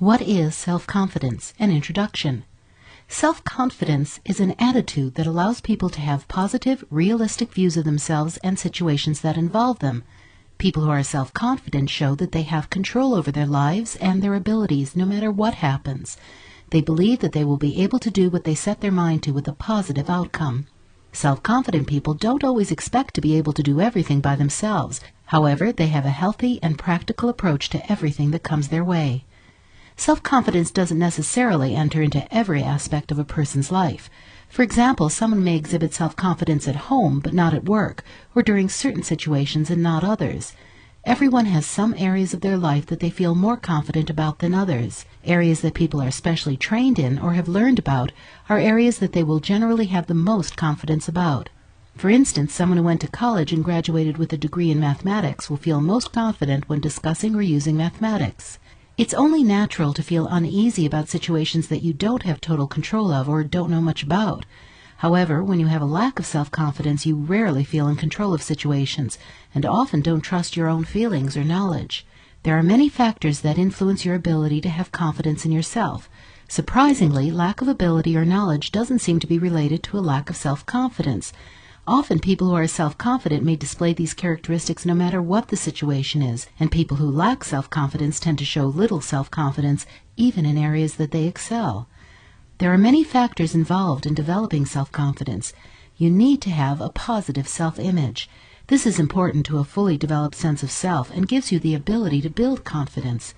What is self-confidence? An introduction. Self-confidence is an attitude that allows people to have positive, realistic views of themselves and situations that involve them. People who are self-confident show that they have control over their lives and their abilities no matter what happens. They believe that they will be able to do what they set their mind to with a positive outcome. Self-confident people don't always expect to be able to do everything by themselves. However, they have a healthy and practical approach to everything that comes their way. Self-confidence doesn't necessarily enter into every aspect of a person's life. For example, someone may exhibit self-confidence at home but not at work, or during certain situations and not others. Everyone has some areas of their life that they feel more confident about than others. Areas that people are especially trained in or have learned about are areas that they will generally have the most confidence about. For instance, someone who went to college and graduated with a degree in mathematics will feel most confident when discussing or using mathematics. It's only natural to feel uneasy about situations that you don't have total control of or don't know much about. However, when you have a lack of self-confidence, you rarely feel in control of situations and often don't trust your own feelings or knowledge. There are many factors that influence your ability to have confidence in yourself. Surprisingly, lack of ability or knowledge doesn't seem to be related to a lack of self-confidence. Often people who are self-confident may display these characteristics no matter what the situation is, and people who lack self-confidence tend to show little self-confidence even in areas that they excel. There are many factors involved in developing self-confidence. You need to have a positive self-image. This is important to a fully developed sense of self and gives you the ability to build confidence.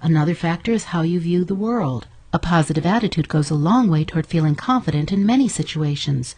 Another factor is how you view the world. A positive attitude goes a long way toward feeling confident in many situations.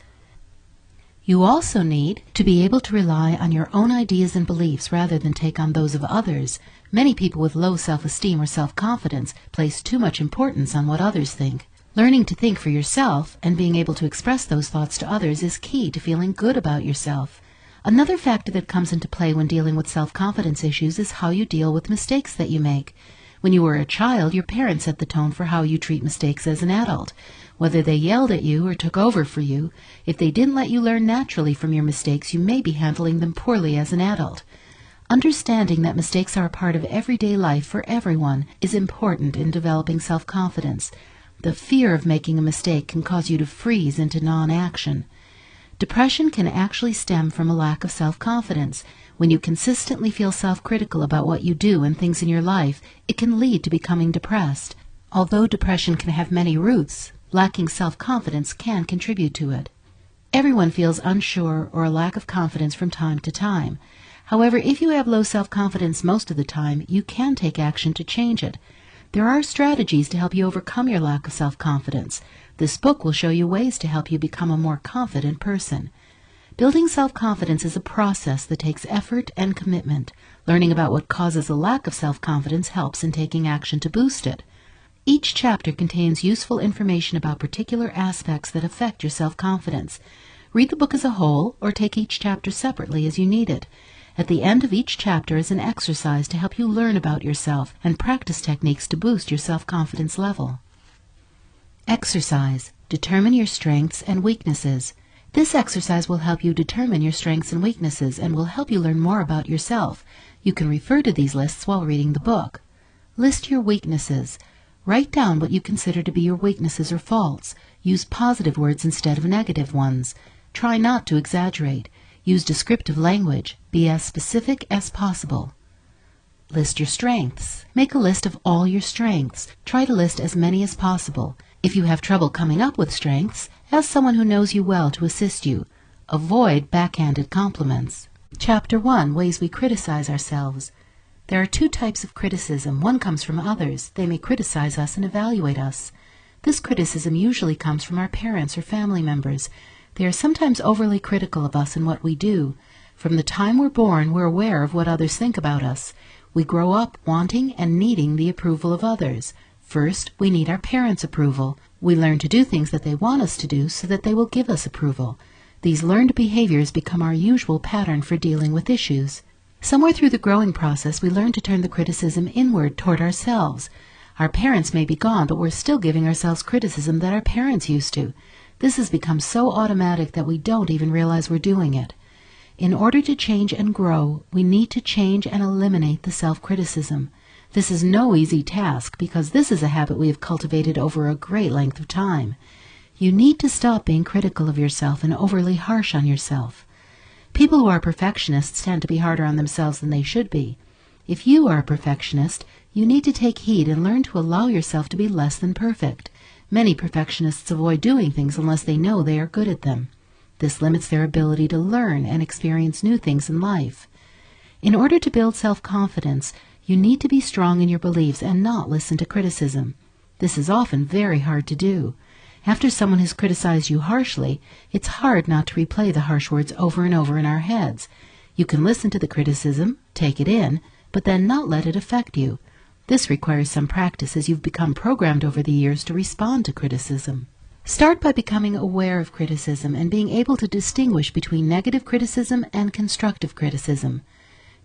You also need to be able to rely on your own ideas and beliefs rather than take on those of others. Many people with low self-esteem or self-confidence place too much importance on what others think. Learning to think for yourself and being able to express those thoughts to others is key to feeling good about yourself. Another factor that comes into play when dealing with self-confidence issues is how you deal with mistakes that you make. When you were a child, your parents set the tone for how you treat mistakes as an adult. Whether they yelled at you or took over for you, if they didn't let you learn naturally from your mistakes, you may be handling them poorly as an adult. Understanding that mistakes are a part of everyday life for everyone is important in developing self-confidence. The fear of making a mistake can cause you to freeze into non-action. Depression can actually stem from a lack of self-confidence. When you consistently feel self-critical about what you do and things in your life, it can lead to becoming depressed. Although depression can have many roots, lacking self-confidence can contribute to it. Everyone feels unsure or a lack of confidence from time to time. However, if you have low self-confidence most of the time, you can take action to change it. There are strategies to help you overcome your lack of self-confidence. This book will show you ways to help you become a more confident person. Building self-confidence is a process that takes effort and commitment. Learning about what causes a lack of self-confidence helps in taking action to boost it. Each chapter contains useful information about particular aspects that affect your self-confidence. Read the book as a whole or take each chapter separately as you need it. At the end of each chapter is an exercise to help you learn about yourself and practice techniques to boost your self-confidence level. Exercise. Determine your strengths and weaknesses. This exercise will help you determine your strengths and weaknesses and will help you learn more about yourself. You can refer to these lists while reading the book. List your weaknesses. Write down what you consider to be your weaknesses or faults. Use positive words instead of negative ones. Try not to exaggerate. Use descriptive language. Be as specific as possible. List your strengths. Make a list of all your strengths. Try to list as many as possible. If you have trouble coming up with strengths, ask someone who knows you well to assist you. Avoid backhanded compliments. Chapter 1. Ways we criticize ourselves. There are two types of criticism. One comes from others. They may criticize us and evaluate us. This criticism usually comes from our parents or family members. They are sometimes overly critical of us and what we do. From the time we're born, we're aware of what others think about us. We grow up wanting and needing the approval of others. First, we need our parents' approval. We learn to do things that they want us to do so that they will give us approval. These learned behaviors become our usual pattern for dealing with issues. Somewhere through the growing process, we learn to turn the criticism inward toward ourselves. Our parents may be gone, but we're still giving ourselves criticism that our parents used to. This has become so automatic that we don't even realize we're doing it. In order to change and grow, we need to change and eliminate the self-criticism. This is no easy task because this is a habit we have cultivated over a great length of time. You need to stop being critical of yourself and overly harsh on yourself. People who are perfectionists tend to be harder on themselves than they should be. If you are a perfectionist, you need to take heed and learn to allow yourself to be less than perfect. Many perfectionists avoid doing things unless they know they are good at them. This limits their ability to learn and experience new things in life. In order to build self-confidence, you need to be strong in your beliefs and not listen to criticism. This is often very hard to do. After someone has criticized you harshly, it's hard not to replay the harsh words over and over in our heads. You can listen to the criticism, take it in, but then not let it affect you. This requires some practice as you've become programmed over the years to respond to criticism. Start by becoming aware of criticism and being able to distinguish between negative criticism and constructive criticism.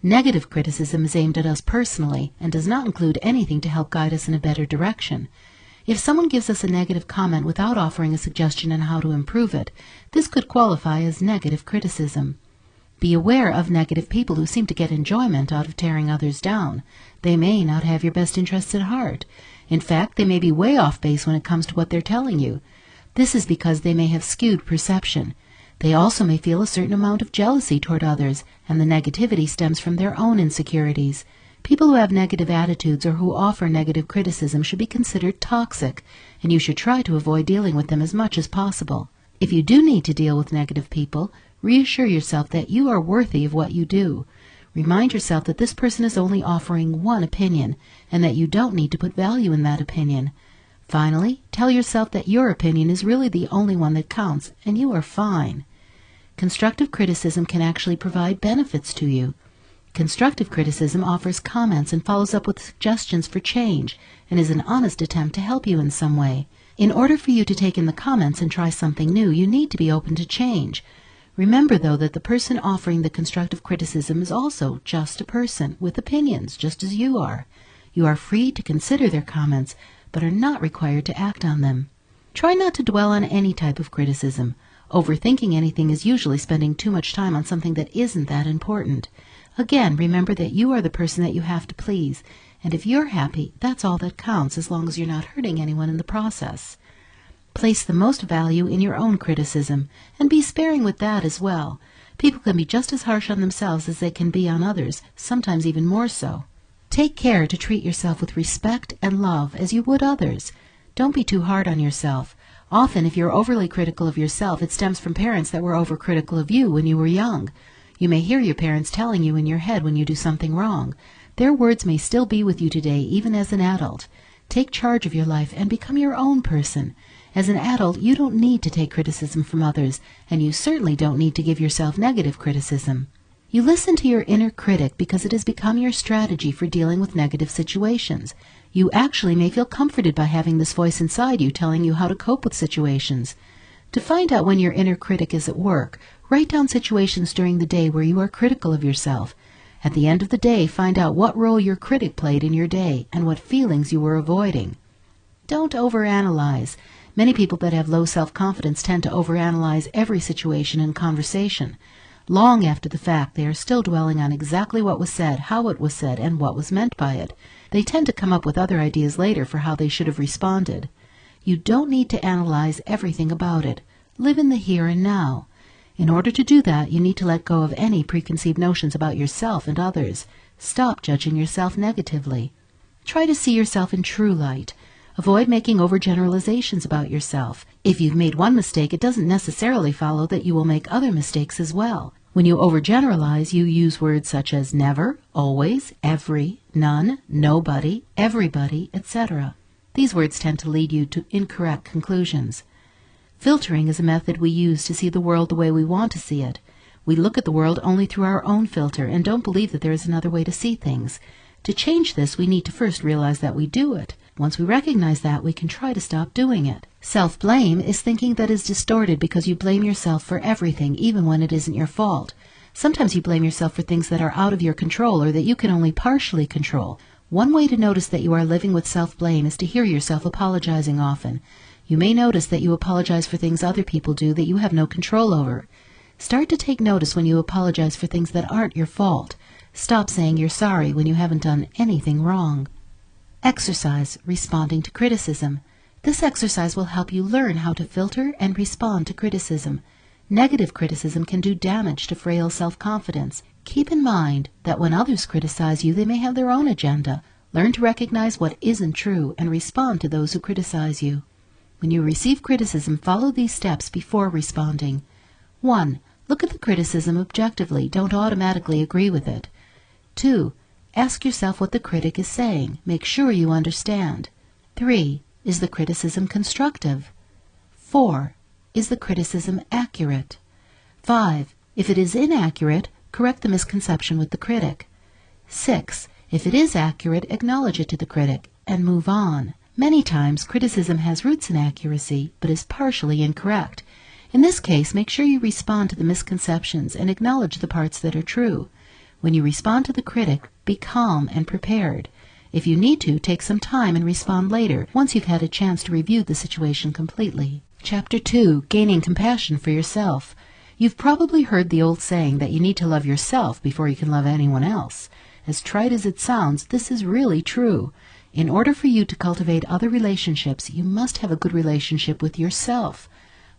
Negative criticism is aimed at us personally and does not include anything to help guide us in a better direction. If someone gives us a negative comment without offering a suggestion on how to improve it, this could qualify as negative criticism. Be aware of negative people who seem to get enjoyment out of tearing others down. They may not have your best interests at heart. In fact, they may be way off base when it comes to what they're telling you. This is because they may have skewed perception. They also may feel a certain amount of jealousy toward others, and the negativity stems from their own insecurities. People who have negative attitudes or who offer negative criticism should be considered toxic, and you should try to avoid dealing with them as much as possible. If you do need to deal with negative people, reassure yourself that you are worthy of what you do. Remind yourself that this person is only offering one opinion, and that you don't need to put value in that opinion. Finally, tell yourself that your opinion is really the only one that counts, and you are fine. Constructive criticism can actually provide benefits to you. Constructive criticism offers comments and follows up with suggestions for change, and is an honest attempt to help you in some way. In order for you to take in the comments and try something new, you need to be open to change. Remember, though, that the person offering the constructive criticism is also just a person with opinions, just as you are. You are free to consider their comments, but are not required to act on them. Try not to dwell on any type of criticism. Overthinking anything is usually spending too much time on something that isn't that important. Again, remember that you are the person that you have to please, and if you're happy, that's all that counts as long as you're not hurting anyone in the process. Place the most value in your own criticism, and be sparing with that as well. People can be just as harsh on themselves as they can be on others, sometimes even more so. Take care to treat yourself with respect and love as you would others. Don't be too hard on yourself. Often, if you're overly critical of yourself, it stems from parents that were overcritical of you when you were young. You may hear your parents telling you in your head when you do something wrong. Their words may still be with you today, even as an adult. Take charge of your life and become your own person. As an adult, you don't need to take criticism from others, and you certainly don't need to give yourself negative criticism. You listen to your inner critic because it has become your strategy for dealing with negative situations. You actually may feel comforted by having this voice inside you telling you how to cope with situations. To find out when your inner critic is at work, write down situations during the day where you are critical of yourself. At the end of the day, find out what role your critic played in your day and what feelings you were avoiding. Don't overanalyze. Many people that have low self-confidence tend to overanalyze every situation and conversation. Long after the fact, they are still dwelling on exactly what was said, how it was said, and what was meant by it. They tend to come up with other ideas later for how they should have responded. You don't need to analyze everything about it. Live in the here and now. In order to do that, you need to let go of any preconceived notions about yourself and others. Stop judging yourself negatively. Try to see yourself in true light. Avoid making overgeneralizations about yourself. If you've made one mistake, it doesn't necessarily follow that you will make other mistakes as well. When you overgeneralize, you use words such as never, always, every, none, nobody, everybody, etc. These words tend to lead you to incorrect conclusions. Filtering is a method we use to see the world the way we want to see it. We look at the world only through our own filter and don't believe that there is another way to see things. To change this, we need to first realize that we do it. Once we recognize that, we can try to stop doing it. Self-blame is thinking that is distorted because you blame yourself for everything, even when it isn't your fault. Sometimes you blame yourself for things that are out of your control or that you can only partially control. One way to notice that you are living with self-blame is to hear yourself apologizing often. You may notice that you apologize for things other people do that you have no control over. Start to take notice when you apologize for things that aren't your fault. Stop saying you're sorry when you haven't done anything wrong. Exercise responding to criticism. This exercise will help you learn how to filter and respond to criticism. Negative criticism can do damage to frail self-confidence. Keep in mind that when others criticize you, they may have their own agenda. Learn to recognize what isn't true and respond to those who criticize you. When you receive criticism, follow these steps before responding. 1. Look at the criticism objectively. Don't automatically agree with it. 2. Ask yourself what the critic is saying. Make sure you understand. 3. Is the criticism constructive? 4. Is the criticism accurate? 5. If it is inaccurate, correct the misconception with the critic. 6. If it is accurate, acknowledge it to the critic and move on. Many times, criticism has roots in accuracy, but is partially incorrect. In this case, make sure you respond to the misconceptions and acknowledge the parts that are true. When you respond to the critic, be calm and prepared. If you need to, take some time and respond later, once you've had a chance to review the situation completely. Chapter 2. Gaining compassion for yourself. You've probably heard the old saying that you need to love yourself before you can love anyone else. As trite as it sounds, this is really true. In order for you to cultivate other relationships, you must have a good relationship with yourself.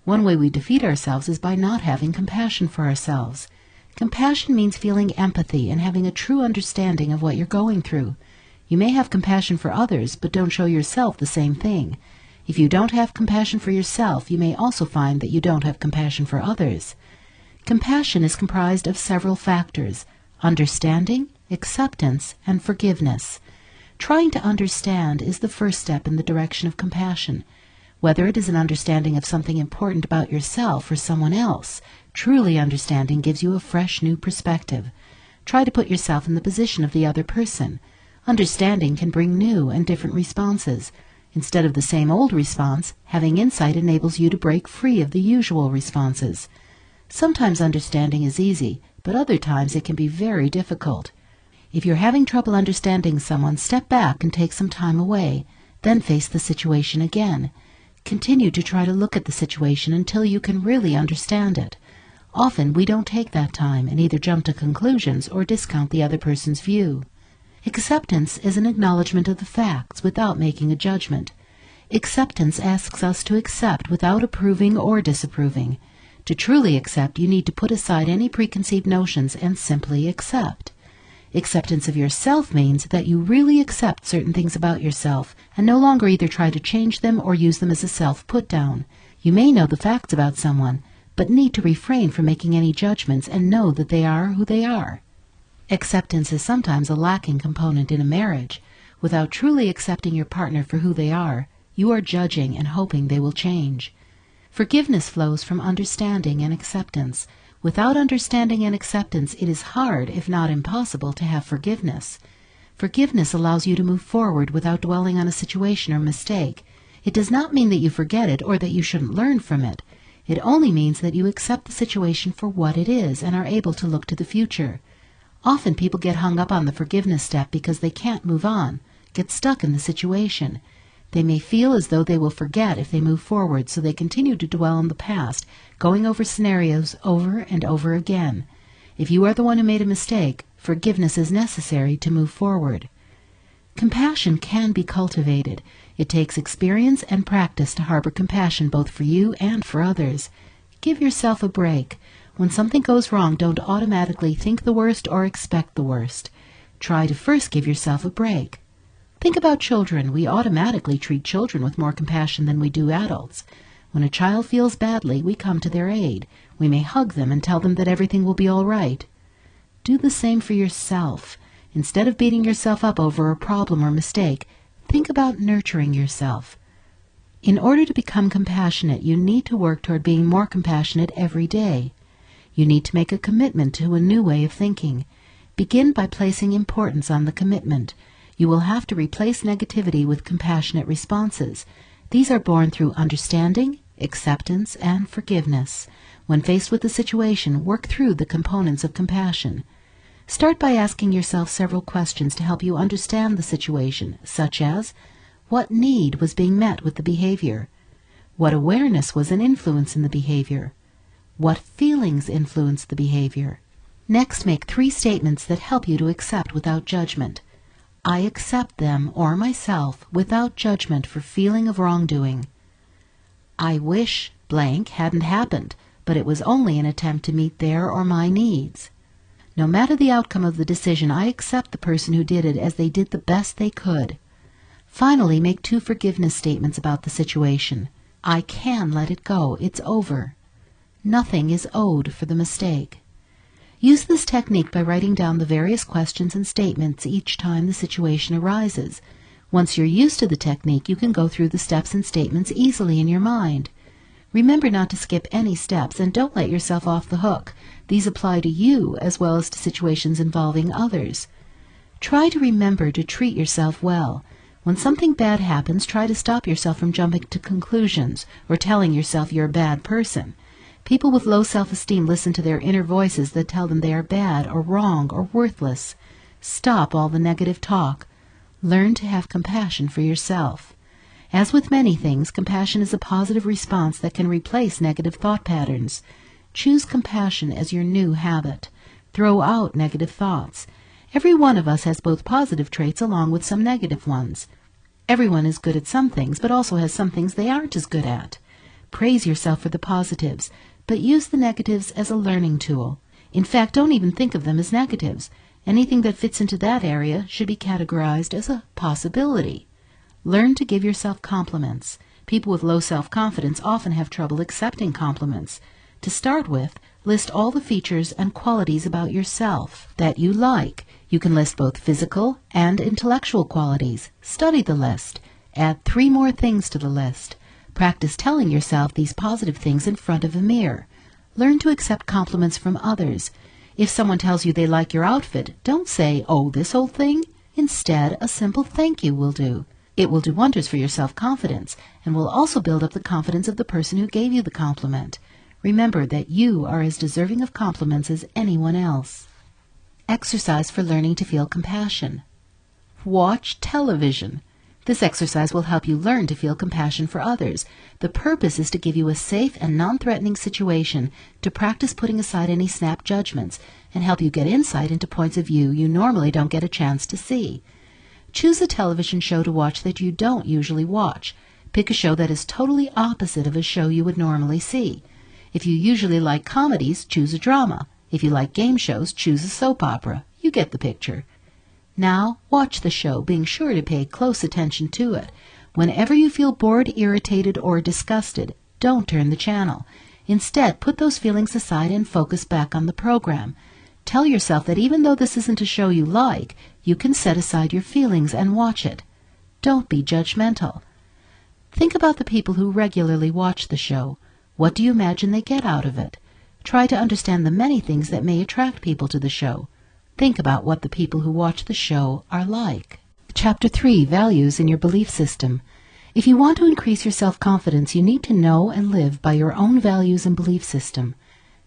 One way we defeat ourselves is by not having compassion for ourselves. Compassion means feeling empathy and having a true understanding of what you're going through. You may have compassion for others, but don't show yourself the same thing. If you don't have compassion for yourself, you may also find that you don't have compassion for others. Compassion is comprised of several factors: understanding, acceptance, and forgiveness. Trying to understand is the first step in the direction of compassion. Whether it is an understanding of something important about yourself or someone else, truly understanding gives you a fresh new perspective. Try to put yourself in the position of the other person. Understanding can bring new and different responses. Instead of the same old response, having insight enables you to break free of the usual responses. Sometimes understanding is easy, but other times it can be very difficult. If you're having trouble understanding someone, step back and take some time away. Then face the situation again. Continue to try to look at the situation until you can really understand it. Often we don't take that time and either jump to conclusions or discount the other person's view. Acceptance is an acknowledgement of the facts without making a judgment. Acceptance asks us to accept without approving or disapproving. To truly accept, you need to put aside any preconceived notions and simply accept. Acceptance of yourself means that you really accept certain things about yourself and no longer either try to change them or use them as a self-put-down. You may know the facts about someone, but need to refrain from making any judgments and know that they are who they are. Acceptance is sometimes a lacking component in a marriage. Without truly accepting your partner for who they are, you are judging and hoping they will change. Forgiveness flows from understanding and acceptance. Without understanding and acceptance, it is hard, if not impossible, to have forgiveness. Forgiveness allows you to move forward without dwelling on a situation or mistake. It does not mean that you forget it or that you shouldn't learn from it. It only means that you accept the situation for what it is and are able to look to the future. Often people get hung up on the forgiveness step because they can't move on, get stuck in the situation. They may feel as though they will forget if they move forward, so they continue to dwell on the past, going over scenarios over and over again. If you are the one who made a mistake, forgiveness is necessary to move forward. Compassion can be cultivated. It takes experience and practice to harbor compassion both for you and for others. Give yourself a break. When something goes wrong, don't automatically think the worst or expect the worst. Try to first give yourself a break. Think about children. We automatically treat children with more compassion than we do adults. When a child feels badly, we come to their aid. We may hug them and tell them that everything will be all right. Do the same for yourself. Instead of beating yourself up over a problem or mistake, think about nurturing yourself. In order to become compassionate, you need to work toward being more compassionate every day. You need to make a commitment to a new way of thinking. Begin by placing importance on the commitment. You will have to replace negativity with compassionate responses. These are born through understanding, acceptance, and forgiveness. When faced with a situation, work through the components of compassion. Start by asking yourself several questions to help you understand the situation, such as, what need was being met with the behavior? What awareness was an influence in the behavior? What feelings influenced the behavior? Next, make 3 statements that help you to accept without judgment. I accept them or myself without judgment for feeling of wrongdoing. I wish blank hadn't happened, but it was only an attempt to meet their or my needs. No matter the outcome of the decision, I accept the person who did it as they did the best they could. Finally, make 2 forgiveness statements about the situation. I can let it go. It's over. Nothing is owed for the mistake. Use this technique by writing down the various questions and statements each time the situation arises. Once you're used to the technique, you can go through the steps and statements easily in your mind. Remember not to skip any steps, and don't let yourself off the hook. These apply to you as well as to situations involving others. Try to remember to treat yourself well. When something bad happens, try to stop yourself from jumping to conclusions or telling yourself you're a bad person. People with low self-esteem listen to their inner voices that tell them they are bad or wrong or worthless. Stop all the negative talk. Learn to have compassion for yourself. As with many things, compassion is a positive response that can replace negative thought patterns. Choose compassion as your new habit. Throw out negative thoughts. Every one of us has both positive traits along with some negative ones. Everyone is good at some things, but also has some things they aren't as good at. Praise yourself for the positives, but use the negatives as a learning tool. In fact, don't even think of them as negatives. Anything that fits into that area should be categorized as a possibility. Learn to give yourself compliments. People with low self-confidence often have trouble accepting compliments. To start with, list all the features and qualities about yourself that you like. You can list both physical and intellectual qualities. Study the list. Add 3 more things to the list. Practice telling yourself these positive things in front of a mirror. Learn to accept compliments from others. If someone tells you they like your outfit, don't say, "Oh, this old thing." Instead, a simple thank you will do. It will do wonders for your self-confidence and will also build up the confidence of the person who gave you the compliment. Remember that you are as deserving of compliments as anyone else. Exercise for learning to feel compassion. Watch television. This exercise will help you learn to feel compassion for others. The purpose is to give you a safe and non-threatening situation to practice putting aside any snap judgments and help you get insight into points of view you normally don't get a chance to see. Choose a television show to watch that you don't usually watch. Pick a show that is totally opposite of a show you would normally see. If you usually like comedies, choose a drama. If you like game shows, choose a soap opera. You get the picture. Now, watch the show, being sure to pay close attention to it. Whenever you feel bored, irritated, or disgusted, don't turn the channel. Instead, put those feelings aside and focus back on the program. Tell yourself that even though this isn't a show you like, you can set aside your feelings and watch it. Don't be judgmental. Think about the people who regularly watch the show. What do you imagine they get out of it? Try to understand the many things that may attract people to the show. Think about what the people who watch the show are like. Chapter 3, Values in Your Belief System. If you want to increase your self-confidence, you need to know and live by your own values and belief system.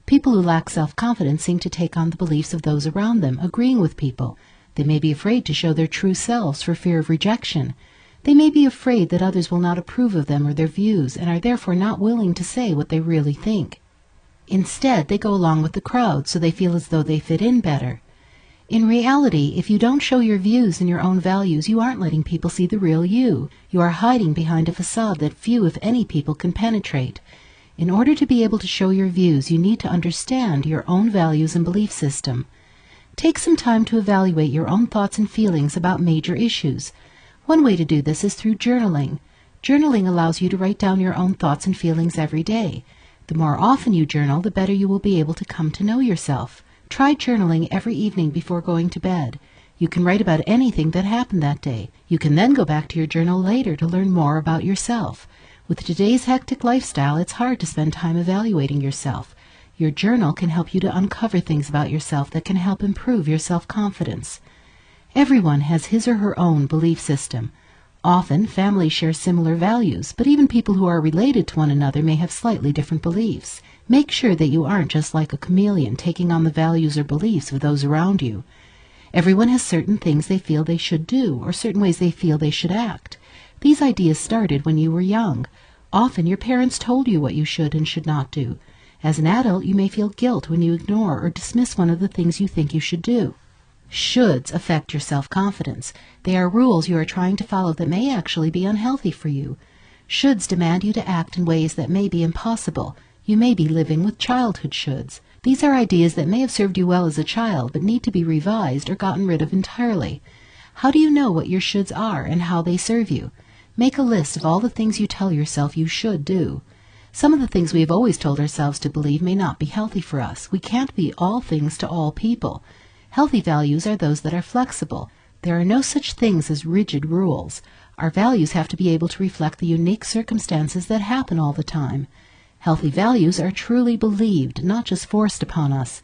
People who lack self-confidence seem to take on the beliefs of those around them, agreeing with people. They may be afraid to show their true selves for fear of rejection. They may be afraid that others will not approve of them or their views and are therefore not willing to say what they really think. Instead, they go along with the crowd so they feel as though they fit in better. In reality, if you don't show your views and your own values, you aren't letting people see the real you. You are hiding behind a facade that few, if any, people can penetrate. In order to be able to show your views, you need to understand your own values and belief system. Take some time to evaluate your own thoughts and feelings about major issues. One way to do this is through journaling. Journaling allows you to write down your own thoughts and feelings every day. The more often you journal, the better you will be able to come to know yourself. Try journaling every evening before going to bed. You can write about anything that happened that day. You can then go back to your journal later to learn more about yourself. With today's hectic lifestyle, it's hard to spend time evaluating yourself. Your journal can help you to uncover things about yourself that can help improve your self-confidence. Everyone has his or her own belief system. Often, families share similar values, but even people who are related to one another may have slightly different beliefs. Make sure that you aren't just like a chameleon taking on the values or beliefs of those around you. Everyone has certain things they feel they should do, or certain ways they feel they should act. These ideas started when you were young. Often your parents told you what you should and should not do. As an adult, you may feel guilt when you ignore or dismiss one of the things you think you should do. Shoulds affect your self-confidence. They are rules you are trying to follow that may actually be unhealthy for you. Shoulds demand you to act in ways that may be impossible. You may be living with childhood shoulds. These are ideas that may have served you well as a child but need to be revised or gotten rid of entirely. How do you know what your shoulds are and how they serve you? Make a list of all the things you tell yourself you should do. Some of the things we have always told ourselves to believe may not be healthy for us. We can't be all things to all people. Healthy values are those that are flexible. There are no such things as rigid rules. Our values have to be able to reflect the unique circumstances that happen all the time. Healthy values are truly believed, not just forced upon us.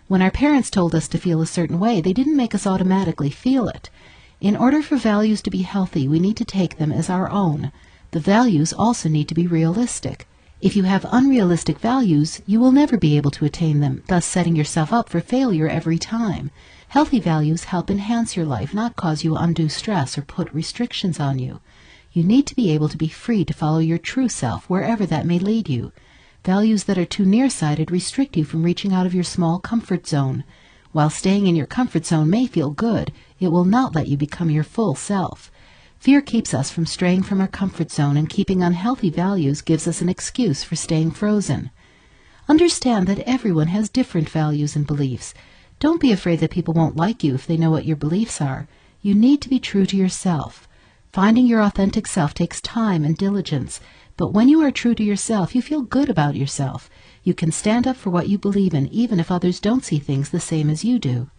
When our parents told us to feel a certain way, they didn't make us automatically feel it. In order for values to be healthy, we need to take them as our own. The values also need to be realistic. If you have unrealistic values, you will never be able to attain them, thus setting yourself up for failure every time. Healthy values help enhance your life, not cause you undue stress or put restrictions on you. You need to be able to be free to follow your true self, wherever that may lead you. Values that are too nearsighted restrict you from reaching out of your small comfort zone. While staying in your comfort zone may feel good, it will not let you become your full self. Fear keeps us from straying from our comfort zone, and keeping unhealthy values gives us an excuse for staying frozen. Understand that everyone has different values and beliefs. Don't be afraid that people won't like you if they know what your beliefs are. You need to be true to yourself. Finding your authentic self takes time and diligence, but when you are true to yourself, you feel good about yourself. You can stand up for what you believe in, even if others don't see things the same as you do.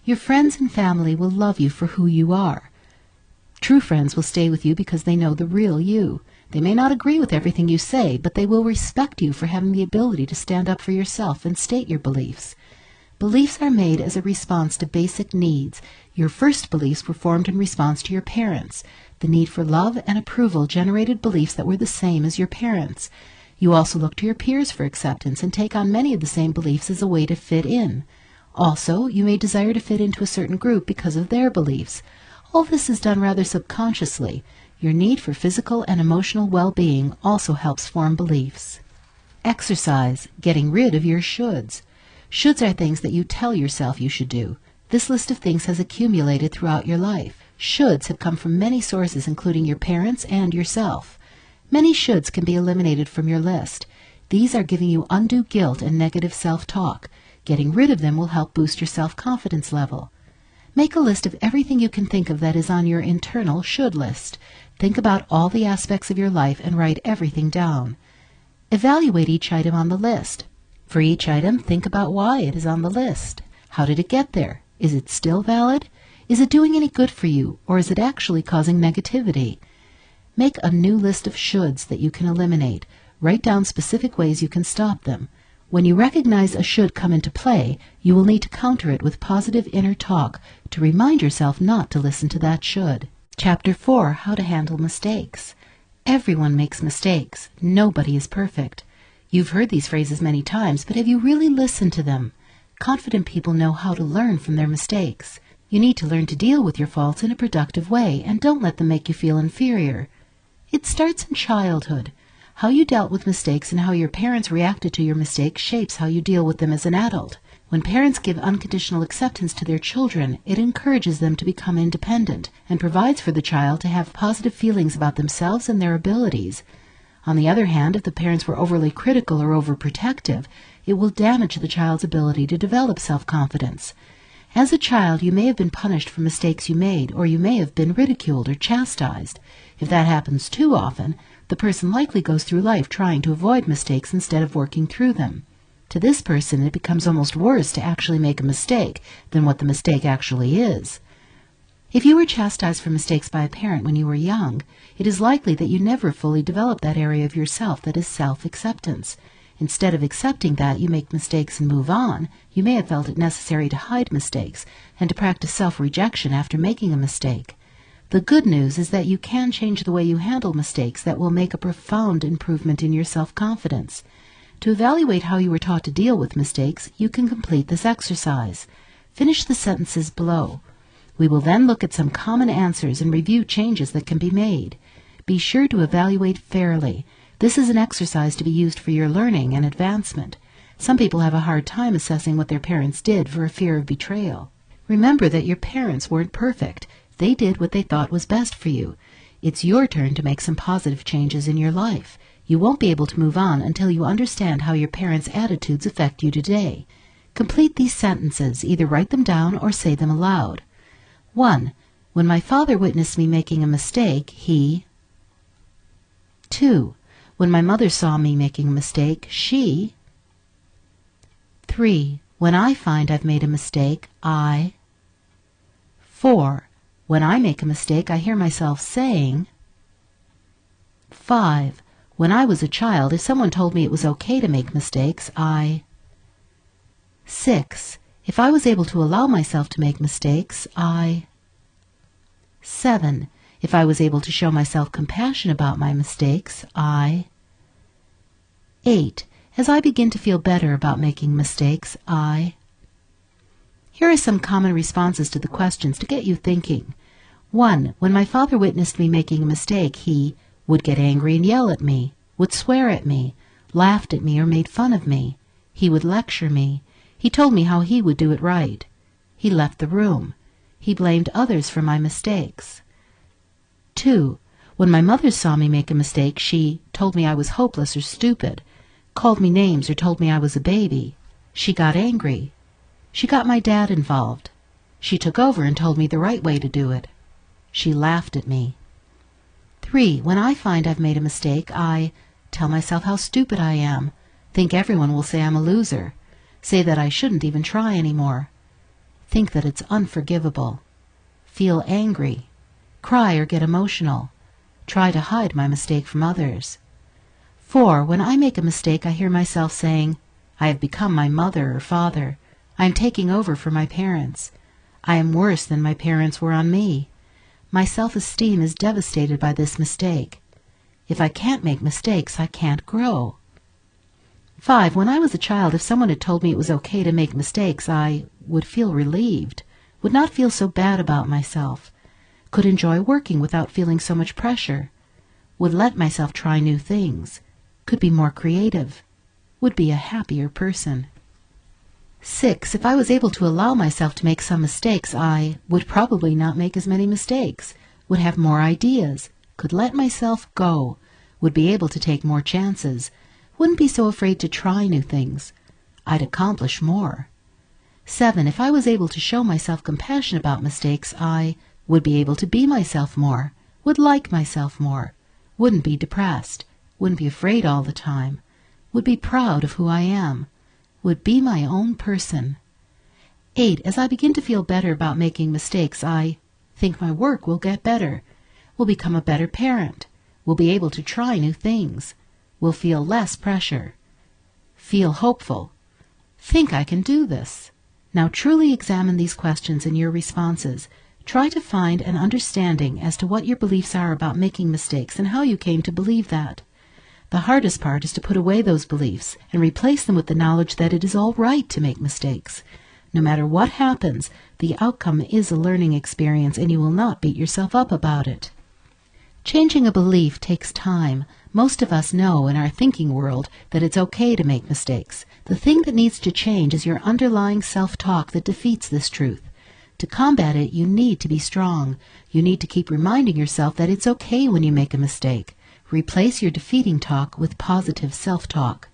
Your friends and family will love you for who you are. True friends will stay with you because they know the real you. They may not agree with everything you say, but they will respect you for having the ability to stand up for yourself and state your beliefs. Beliefs are made as a response to basic needs. Your first beliefs were formed in response to your parents. The need for love and approval generated beliefs that were the same as your parents. You also look to your peers for acceptance and take on many of the same beliefs as a way to fit in. Also, you may desire to fit into a certain group because of their beliefs. All this is done rather subconsciously. Your need for physical and emotional well-being also helps form beliefs. Exercise, getting rid of your shoulds. Shoulds are things that you tell yourself you should do. This list of things has accumulated throughout your life. Shoulds have come from many sources, including your parents and yourself. Many shoulds can be eliminated from your list. These are giving you undue guilt and negative self-talk. Getting rid of them will help boost your self-confidence level. Make a list of everything you can think of that is on your internal should list. Think about all the aspects of your life and write everything down. Evaluate each item on the list. For each item, think about why it is on the list. How did it get there? Is it still valid? Is it doing any good for you, or is it actually causing negativity? Make a new list of shoulds that you can eliminate. Write down specific ways you can stop them. When you recognize a should come into play, you will need to counter it with positive inner talk to remind yourself not to listen to that should. Chapter 4, How to Handle Mistakes. Everyone makes mistakes. Nobody is perfect. You've heard these phrases many times, but have you really listened to them? Confident people know how to learn from their mistakes. You need to learn to deal with your faults in a productive way, and don't let them make you feel inferior. It starts in childhood. How you dealt with mistakes and how your parents reacted to your mistakes shapes how you deal with them as an adult. When parents give unconditional acceptance to their children, it encourages them to become independent and provides for the child to have positive feelings about themselves and their abilities. On the other hand, if the parents were overly critical or overprotective, it will damage the child's ability to develop self-confidence. As a child, you may have been punished for mistakes you made, or you may have been ridiculed or chastised. If that happens too often, the person likely goes through life trying to avoid mistakes instead of working through them. To this person, it becomes almost worse to actually make a mistake than what the mistake actually is. If you were chastised for mistakes by a parent when you were young, it is likely that you never fully developed that area of yourself that is self-acceptance. Instead of accepting that you make mistakes and move on, you may have felt it necessary to hide mistakes and to practice self-rejection after making a mistake. The good news is that you can change the way you handle mistakes that will make a profound improvement in your self-confidence. To evaluate how you were taught to deal with mistakes, you can complete this exercise. Finish the sentences below. We will then look at some common answers and review changes that can be made. Be sure to evaluate fairly. This is an exercise to be used for your learning and advancement. Some people have a hard time assessing what their parents did for a fear of betrayal. Remember that your parents weren't perfect. They did what they thought was best for you. It's your turn to make some positive changes in your life. You won't be able to move on until you understand how your parents' attitudes affect you today. Complete these sentences. Either write them down or say them aloud. 1. When my father witnessed me making a mistake, he... 2. When my mother saw me making a mistake, she... 3. When I find I've made a mistake, I... 4. When I make a mistake, I hear myself saying... 5. When I was a child, if someone told me it was okay to make mistakes, I... 6. If I was able to allow myself to make mistakes, I... 7. If I was able to show myself compassion about my mistakes, I... 8. As I begin to feel better about making mistakes, I... Here are some common responses to the questions to get you thinking. 1. When my father witnessed me making a mistake, he would get angry and yell at me, would swear at me, laughed at me or made fun of me. He would lecture me. He told me how he would do it right. He left the room. He blamed others for my mistakes. 2. When my mother saw me make a mistake, she told me I was hopeless or stupid, called me names or told me I was a baby. She got angry. She got my dad involved. She took over and told me the right way to do it. She laughed at me. 3. When I find I've made a mistake, I tell myself how stupid I am, think everyone will say I'm a loser, say that I shouldn't even try anymore, think that it's unforgivable, feel angry, cry or get emotional, try to hide my mistake from others. 4. When I make a mistake, I hear myself saying, I have become my mother or father. I am taking over for my parents. I am worse than my parents were on me. My self-esteem is devastated by this mistake. If I can't make mistakes, I can't grow. 5. When I was a child, if someone had told me it was okay to make mistakes, I would feel relieved, would not feel so bad about myself, could enjoy working without feeling so much pressure, would let myself try new things, could be more creative, would be a happier person. 6. If I was able to allow myself to make some mistakes, I would probably not make as many mistakes, would have more ideas, could let myself go, would be able to take more chances, wouldn't be so afraid to try new things. I'd accomplish more. 7. If I was able to show myself compassion about mistakes, I would be able to be myself more, would like myself more, wouldn't be depressed, wouldn't be afraid all the time, would be proud of who I am, would be my own person. 8. As I begin to feel better about making mistakes, I think my work will get better, will become a better parent, will be able to try new things, will feel less pressure, feel hopeful, think I can do this. Now truly examine these questions and your responses. Try to find an understanding as to what your beliefs are about making mistakes and how you came to believe that. The hardest part is to put away those beliefs and replace them with the knowledge that it is all right to make mistakes. No matter what happens, the outcome is a learning experience and you will not beat yourself up about it. Changing a belief takes time. Most of us know in our thinking world that it's okay to make mistakes. The thing that needs to change is your underlying self-talk that defeats this truth. To combat it, you need to be strong. You need to keep reminding yourself that it's okay when you make a mistake. Replace your defeating talk with positive self-talk.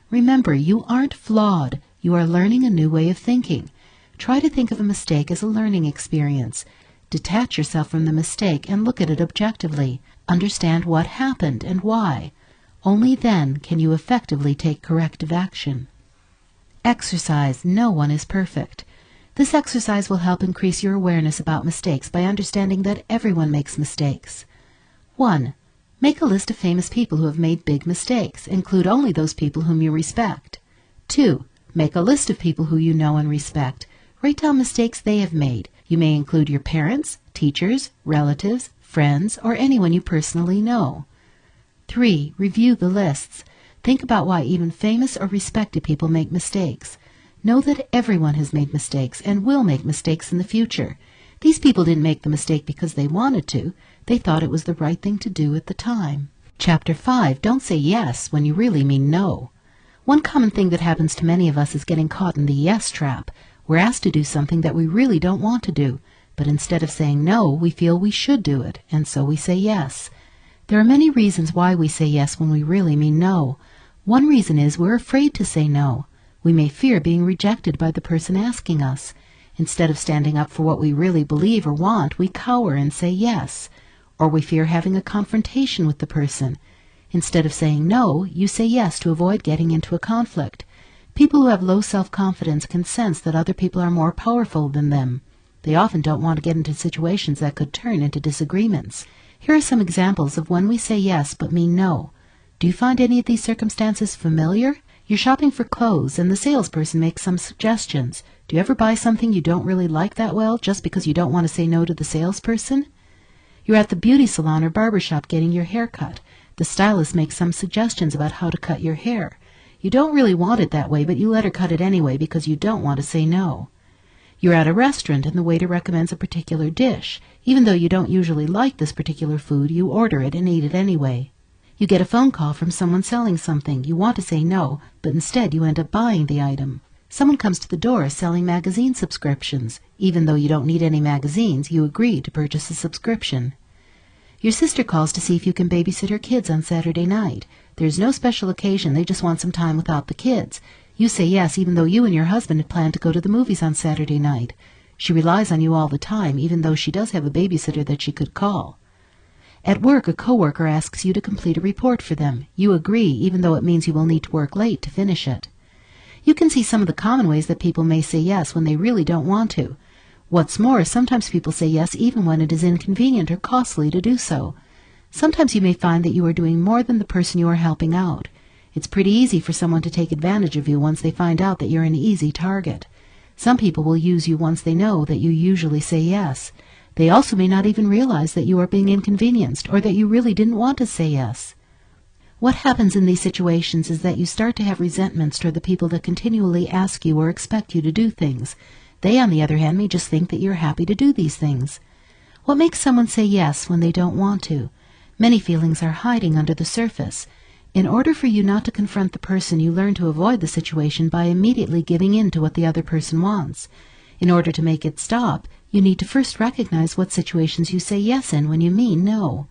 Remember, you aren't flawed. You are learning a new way of thinking. Try to think of a mistake as a learning experience. Detach yourself from the mistake and look at it objectively. Understand what happened and why. Only then can you effectively take corrective action. Exercise. No one is perfect. This exercise will help increase your awareness about mistakes by understanding that everyone makes mistakes. 1. Make a list of famous people who have made big mistakes. Include only those people whom you respect. 2. Make a list of people who you know and respect. Write down mistakes they have made. You may include your parents, teachers, relatives, friends, or anyone you personally know. 3. Review the lists. Think about why even famous or respected people make mistakes. Know that everyone has made mistakes and will make mistakes in the future. These people didn't make the mistake because they wanted to. They thought it was the right thing to do at the time. Chapter 5. Don't say yes when you really mean no. One common thing that happens to many of us is getting caught in the yes trap. We're asked to do something that we really don't want to do, but instead of saying no, we feel we should do it, and so we say yes. There are many reasons why we say yes when we really mean no. One reason is we're afraid to say no. We may fear being rejected by the person asking us. Instead of standing up for what we really believe or want, we cower and say yes. Or we fear having a confrontation with the person. Instead of saying no, you say yes to avoid getting into a conflict. People who have low self-confidence can sense that other people are more powerful than them. They often don't want to get into situations that could turn into disagreements. Here are some examples of when we say yes but mean no. Do you find any of these circumstances familiar? You're shopping for clothes and the salesperson makes some suggestions. Do you ever buy something you don't really like that well just because you don't want to say no to the salesperson? You're at the beauty salon or barber shop getting your hair cut. The stylist makes some suggestions about how to cut your hair. You don't really want it that way, but you let her cut it anyway because you don't want to say no. You're at a restaurant and the waiter recommends a particular dish. Even though you don't usually like this particular food, you order it and eat it anyway. You get a phone call from someone selling something. You want to say no, but instead you end up buying the item. Someone comes to the door selling magazine subscriptions. Even though you don't need any magazines, you agree to purchase a subscription. Your sister calls to see if you can babysit her kids on Saturday night. There's no special occasion, they just want some time without the kids. You say yes even though you and your husband had planned to go to the movies on Saturday night. She relies on you all the time, even though she does have a babysitter that she could call. At work, a coworker asks you to complete a report for them. You agree, even though it means you will need to work late to finish it. You can see some of the common ways that people may say yes when they really don't want to. What's more, sometimes people say yes even when it is inconvenient or costly to do so. Sometimes you may find that you are doing more than the person you are helping out. It's pretty easy for someone to take advantage of you once they find out that you're an easy target. Some people will use you once they know that you usually say yes. They also may not even realize that you are being inconvenienced or that you really didn't want to say yes. What happens in these situations is that you start to have resentments toward the people that continually ask you or expect you to do things. They, on the other hand, may just think that you're happy to do these things. What makes someone say yes when they don't want to? Many feelings are hiding under the surface. In order for you not to confront the person, you learn to avoid the situation by immediately giving in to what the other person wants. In order to make it stop, you need to first recognize what situations you say yes in when you mean no.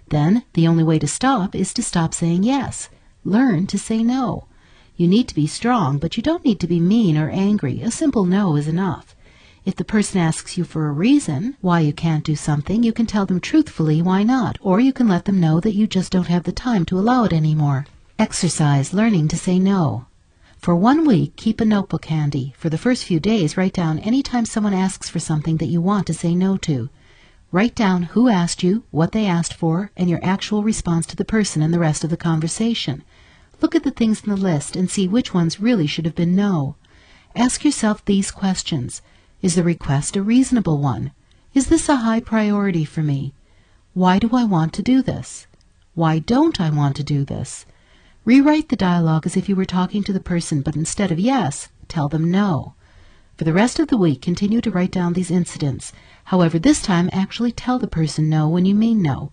Then, the only way to stop is to stop saying yes. Learn to say no. You need to be strong, but you don't need to be mean or angry. A simple no is enough. If the person asks you for a reason why you can't do something, you can tell them truthfully why not, or you can let them know that you just don't have the time to allow it anymore. Exercise learning to say no. For 1 week, keep a notebook handy. For the first few days, write down any time someone asks for something that you want to say no to. Write down who asked you, what they asked for, and your actual response to the person and the rest of the conversation. Look at the things in the list and see which ones really should have been no. Ask yourself these questions. Is the request a reasonable one? Is this a high priority for me? Why do I want to do this? Why don't I want to do this? Rewrite the dialogue as if you were talking to the person, but instead of yes, tell them no. For the rest of the week, continue to write down these incidents. However, this time actually tell the person no when you mean no.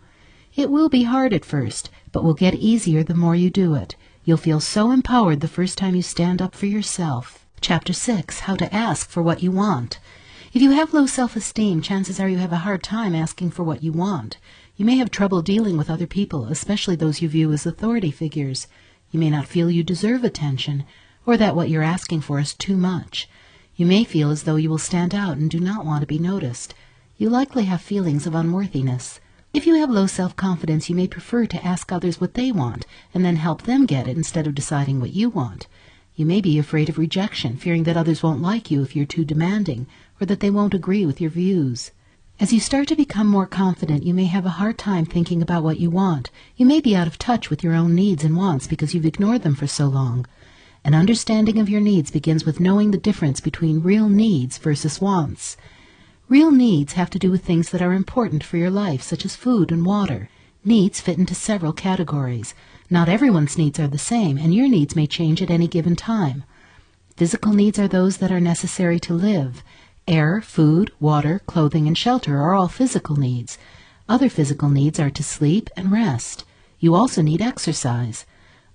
It will be hard at first, but will get easier the more you do it. You'll feel so empowered the first time you stand up for yourself. Chapter 6. How to ask for what you want. If you have low self-esteem, chances are you have a hard time asking for what you want. You may have trouble dealing with other people, especially those you view as authority figures. You may not feel you deserve attention, or that what you're asking for is too much. You may feel as though you will stand out and do not want to be noticed. You likely have feelings of unworthiness. If you have low self-confidence, you may prefer to ask others what they want, and then help them get it instead of deciding what you want. You may be afraid of rejection, fearing that others won't like you if you're too demanding, or that they won't agree with your views. As you start to become more confident, you may have a hard time thinking about what you want. You may be out of touch with your own needs and wants because you've ignored them for so long. An understanding of your needs begins with knowing the difference between real needs versus wants. Real needs have to do with things that are important for your life, such as food and water. Needs fit into several categories. Not everyone's needs are the same, and your needs may change at any given time. Physical needs are those that are necessary to live. Air, food, water, clothing, and shelter are all physical needs. Other physical needs are to sleep and rest. You also need exercise.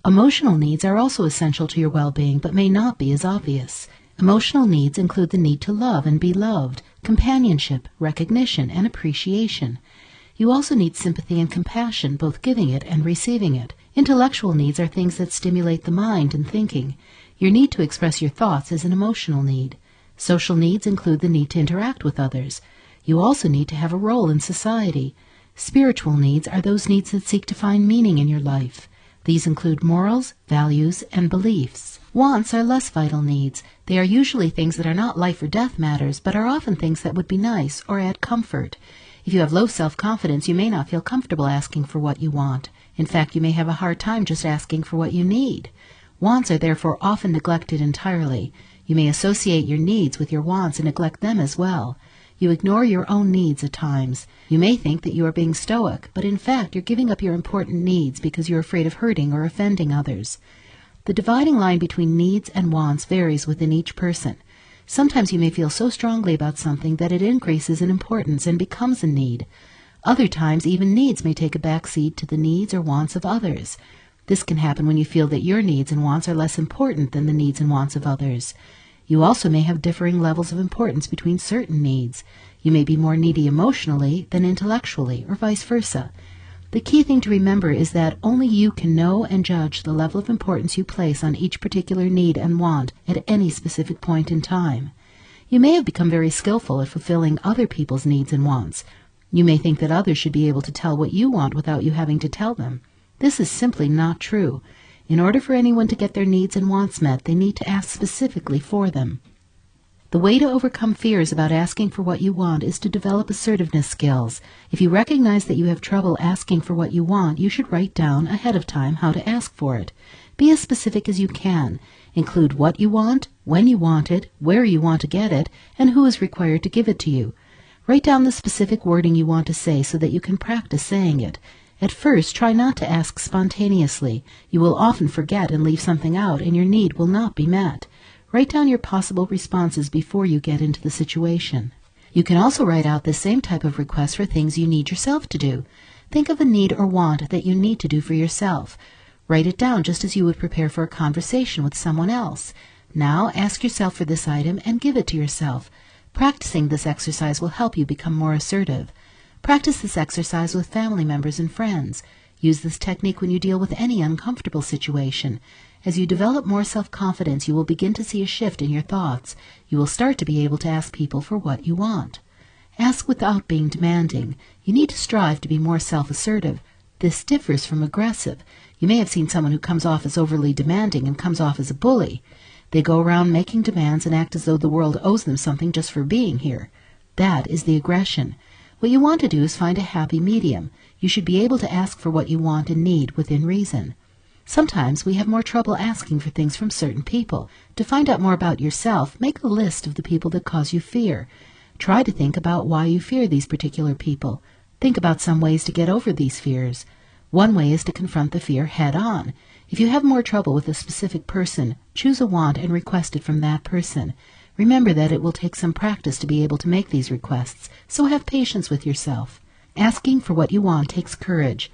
Emotional needs are also essential to your well-being, but may not be as obvious. Emotional needs include the need to love and be loved, companionship, recognition, and appreciation. You also need sympathy and compassion, both giving it and receiving it. Intellectual needs are things that stimulate the mind and thinking. Your need to express your thoughts is an emotional need. Social needs include the need to interact with others. You also need to have a role in society. Spiritual needs are those needs that seek to find meaning in your life. These include morals, values, and beliefs. Wants are less vital needs. They are usually things that are not life or death matters, but are often things that would be nice or add comfort. If you have low self-confidence, you may not feel comfortable asking for what you want. In fact, you may have a hard time just asking for what you need. Wants are therefore often neglected entirely. You may associate your needs with your wants and neglect them as well. You ignore your own needs at times. You may think that you are being stoic, but in fact you're giving up your important needs because you're afraid of hurting or offending others. The dividing line between needs and wants varies within each person. Sometimes you may feel so strongly about something that it increases in importance and becomes a need. Other times even needs may take a back seat to the needs or wants of others. This can happen when you feel that your needs and wants are less important than the needs and wants of others. You also may have differing levels of importance between certain needs. You may be more needy emotionally than intellectually, or vice versa. The key thing to remember is that only you can know and judge the level of importance you place on each particular need and want at any specific point in time. You may have become very skillful at fulfilling other people's needs and wants. You may think that others should be able to tell what you want without you having to tell them. This is simply not true. In order for anyone to get their needs and wants met, they need to ask specifically for them. The way to overcome fears about asking for what you want is to develop assertiveness skills. If you recognize that you have trouble asking for what you want, you should write down ahead of time how to ask for it. Be as specific as you can. Include what you want, when you want it, where you want to get it, and who is required to give it to you. Write down the specific wording you want to say so that you can practice saying it. At first, try not to ask spontaneously. You will often forget and leave something out, and your need will not be met. Write down your possible responses before you get into the situation. You can also write out the same type of request for things you need yourself to do. Think of a need or want that you need to do for yourself. Write it down just as you would prepare for a conversation with someone else. Now ask yourself for this item and give it to yourself. Practicing this exercise will help you become more assertive. Practice this exercise with family members and friends. Use this technique when you deal with any uncomfortable situation. As you develop more self-confidence, you will begin to see a shift in your thoughts. You will start to be able to ask people for what you want. Ask without being demanding. You need to strive to be more self-assertive. This differs from aggressive. You may have seen someone who comes off as overly demanding and comes off as a bully. They go around making demands and act as though the world owes them something just for being here. That is the aggression. What you want to do is find a happy medium. You should be able to ask for what you want and need within reason. Sometimes we have more trouble asking for things from certain people. To find out more about yourself, make a list of the people that cause you fear. Try to think about why you fear these particular people. Think about some ways to get over these fears. One way is to confront the fear head on. If you have more trouble with a specific person, choose a want and request it from that person. Remember that it will take some practice to be able to make these requests, so have patience with yourself. Asking for what you want takes courage.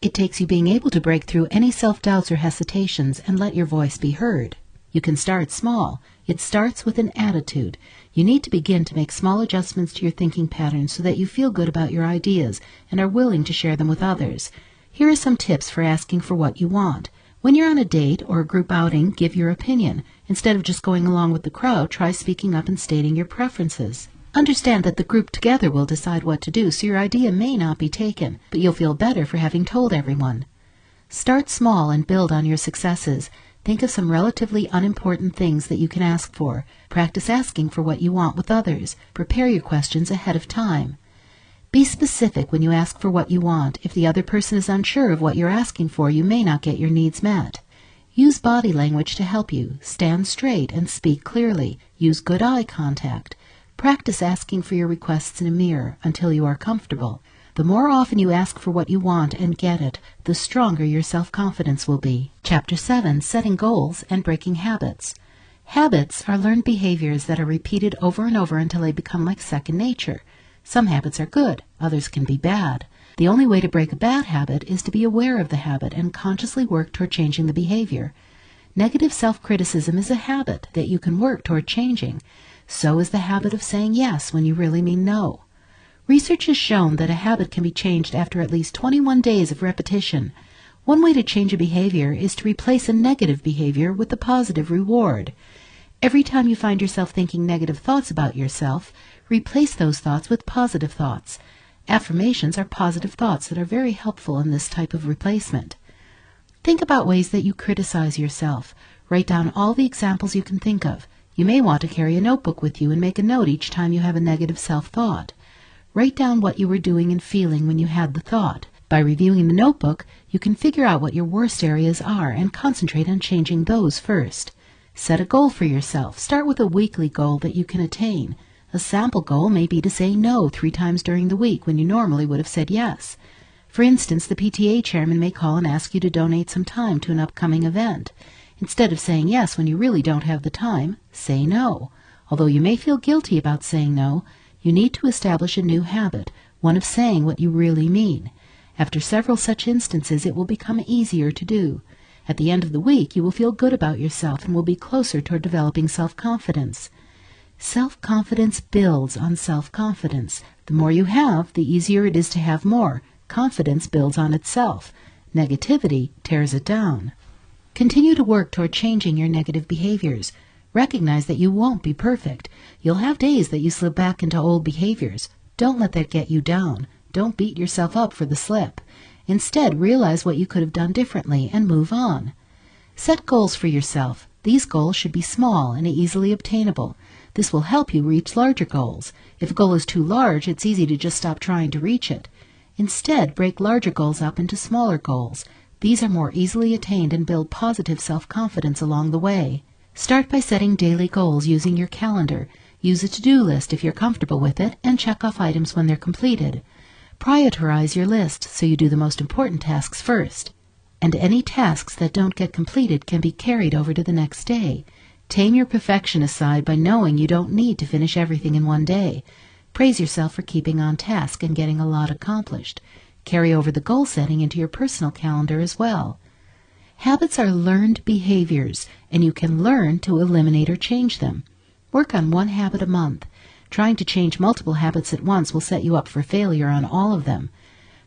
It takes you being able to break through any self-doubts or hesitations and let your voice be heard. You can start small. It starts with an attitude. You need to begin to make small adjustments to your thinking patterns so that you feel good about your ideas and are willing to share them with others. Here are some tips for asking for what you want. When you're on a date or a group outing, give your opinion. Instead of just going along with the crowd, try speaking up and stating your preferences. Understand that the group together will decide what to do, so your idea may not be taken, but you'll feel better for having told everyone. Start small and build on your successes. Think of some relatively unimportant things that you can ask for. Practice asking for what you want with others. Prepare your questions ahead of time. Be specific when you ask for what you want. If the other person is unsure of what you're asking for, you may not get your needs met. Use body language to help you. Stand straight and speak clearly. Use good eye contact. Practice asking for your requests in a mirror until you are comfortable. The more often you ask for what you want and get it, the stronger your self-confidence will be. Chapter 7, Setting Goals and Breaking Habits. Habits are learned behaviors that are repeated over and over until they become like second nature. Some habits are good, others can be bad. The only way to break a bad habit is to be aware of the habit and consciously work toward changing the behavior. Negative self-criticism is a habit that you can work toward changing. So is the habit of saying yes when you really mean no. Research has shown that a habit can be changed after at least 21 days of repetition. One way to change a behavior is to replace a negative behavior with a positive reward. Every time you find yourself thinking negative thoughts about yourself, replace those thoughts with positive thoughts. Affirmations are positive thoughts that are very helpful in this type of replacement. Think about ways that you criticize yourself. Write down all the examples you can think of. You may want to carry a notebook with you and make a note each time you have a negative self-thought. Write down what you were doing and feeling when you had the thought. By reviewing the notebook, you can figure out what your worst areas are and concentrate on changing those first. Set a goal for yourself. Start with a weekly goal that you can attain. A sample goal may be to say no 3 times during the week when you normally would have said yes. For instance, the PTA chairman may call and ask you to donate some time to an upcoming event. Instead of saying yes when you really don't have the time, say no. Although you may feel guilty about saying no, you need to establish a new habit, one of saying what you really mean. After several such instances, it will become easier to do. At the end of the week, you will feel good about yourself and will be closer toward developing self-confidence. Self-confidence builds on self-confidence. The more you have, the easier it is to have more. Confidence builds on itself. Negativity tears it down. Continue to work toward changing your negative behaviors. Recognize that you won't be perfect. You'll have days that you slip back into old behaviors. Don't let that get you down. Don't beat yourself up for the slip. Instead, realize what you could have done differently and move on. Set goals for yourself. These goals should be small and easily obtainable. This will help you reach larger goals. If a goal is too large, it's easy to just stop trying to reach it. Instead, break larger goals up into smaller goals. These are more easily attained and build positive self-confidence along the way. Start by setting daily goals using your calendar. Use a to-do list if you're comfortable with it, and check off items when they're completed. Prioritize your list so you do the most important tasks first, and any tasks that don't get completed can be carried over to the next day. Tame your perfectionist side by knowing you don't need to finish everything in one day. Praise yourself for keeping on task and getting a lot accomplished. Carry over the goal setting into your personal calendar as well. Habits are learned behaviors, and you can learn to eliminate or change them. Work on one habit a month. Trying to change multiple habits at once will set you up for failure on all of them.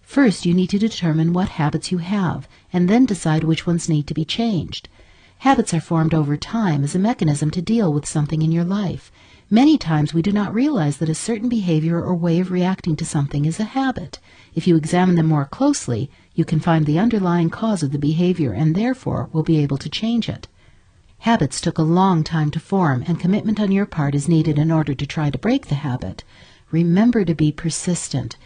First, you need to determine what habits you have, and then decide which ones need to be changed. Habits are formed over time as a mechanism to deal with something in your life. Many times we do not realize that a certain behavior or way of reacting to something is a habit. If you examine them more closely, you can find the underlying cause of the behavior and therefore will be able to change it. Habits took a long time to form, and commitment on your part is needed in order to try to break the habit. Remember to be persistent.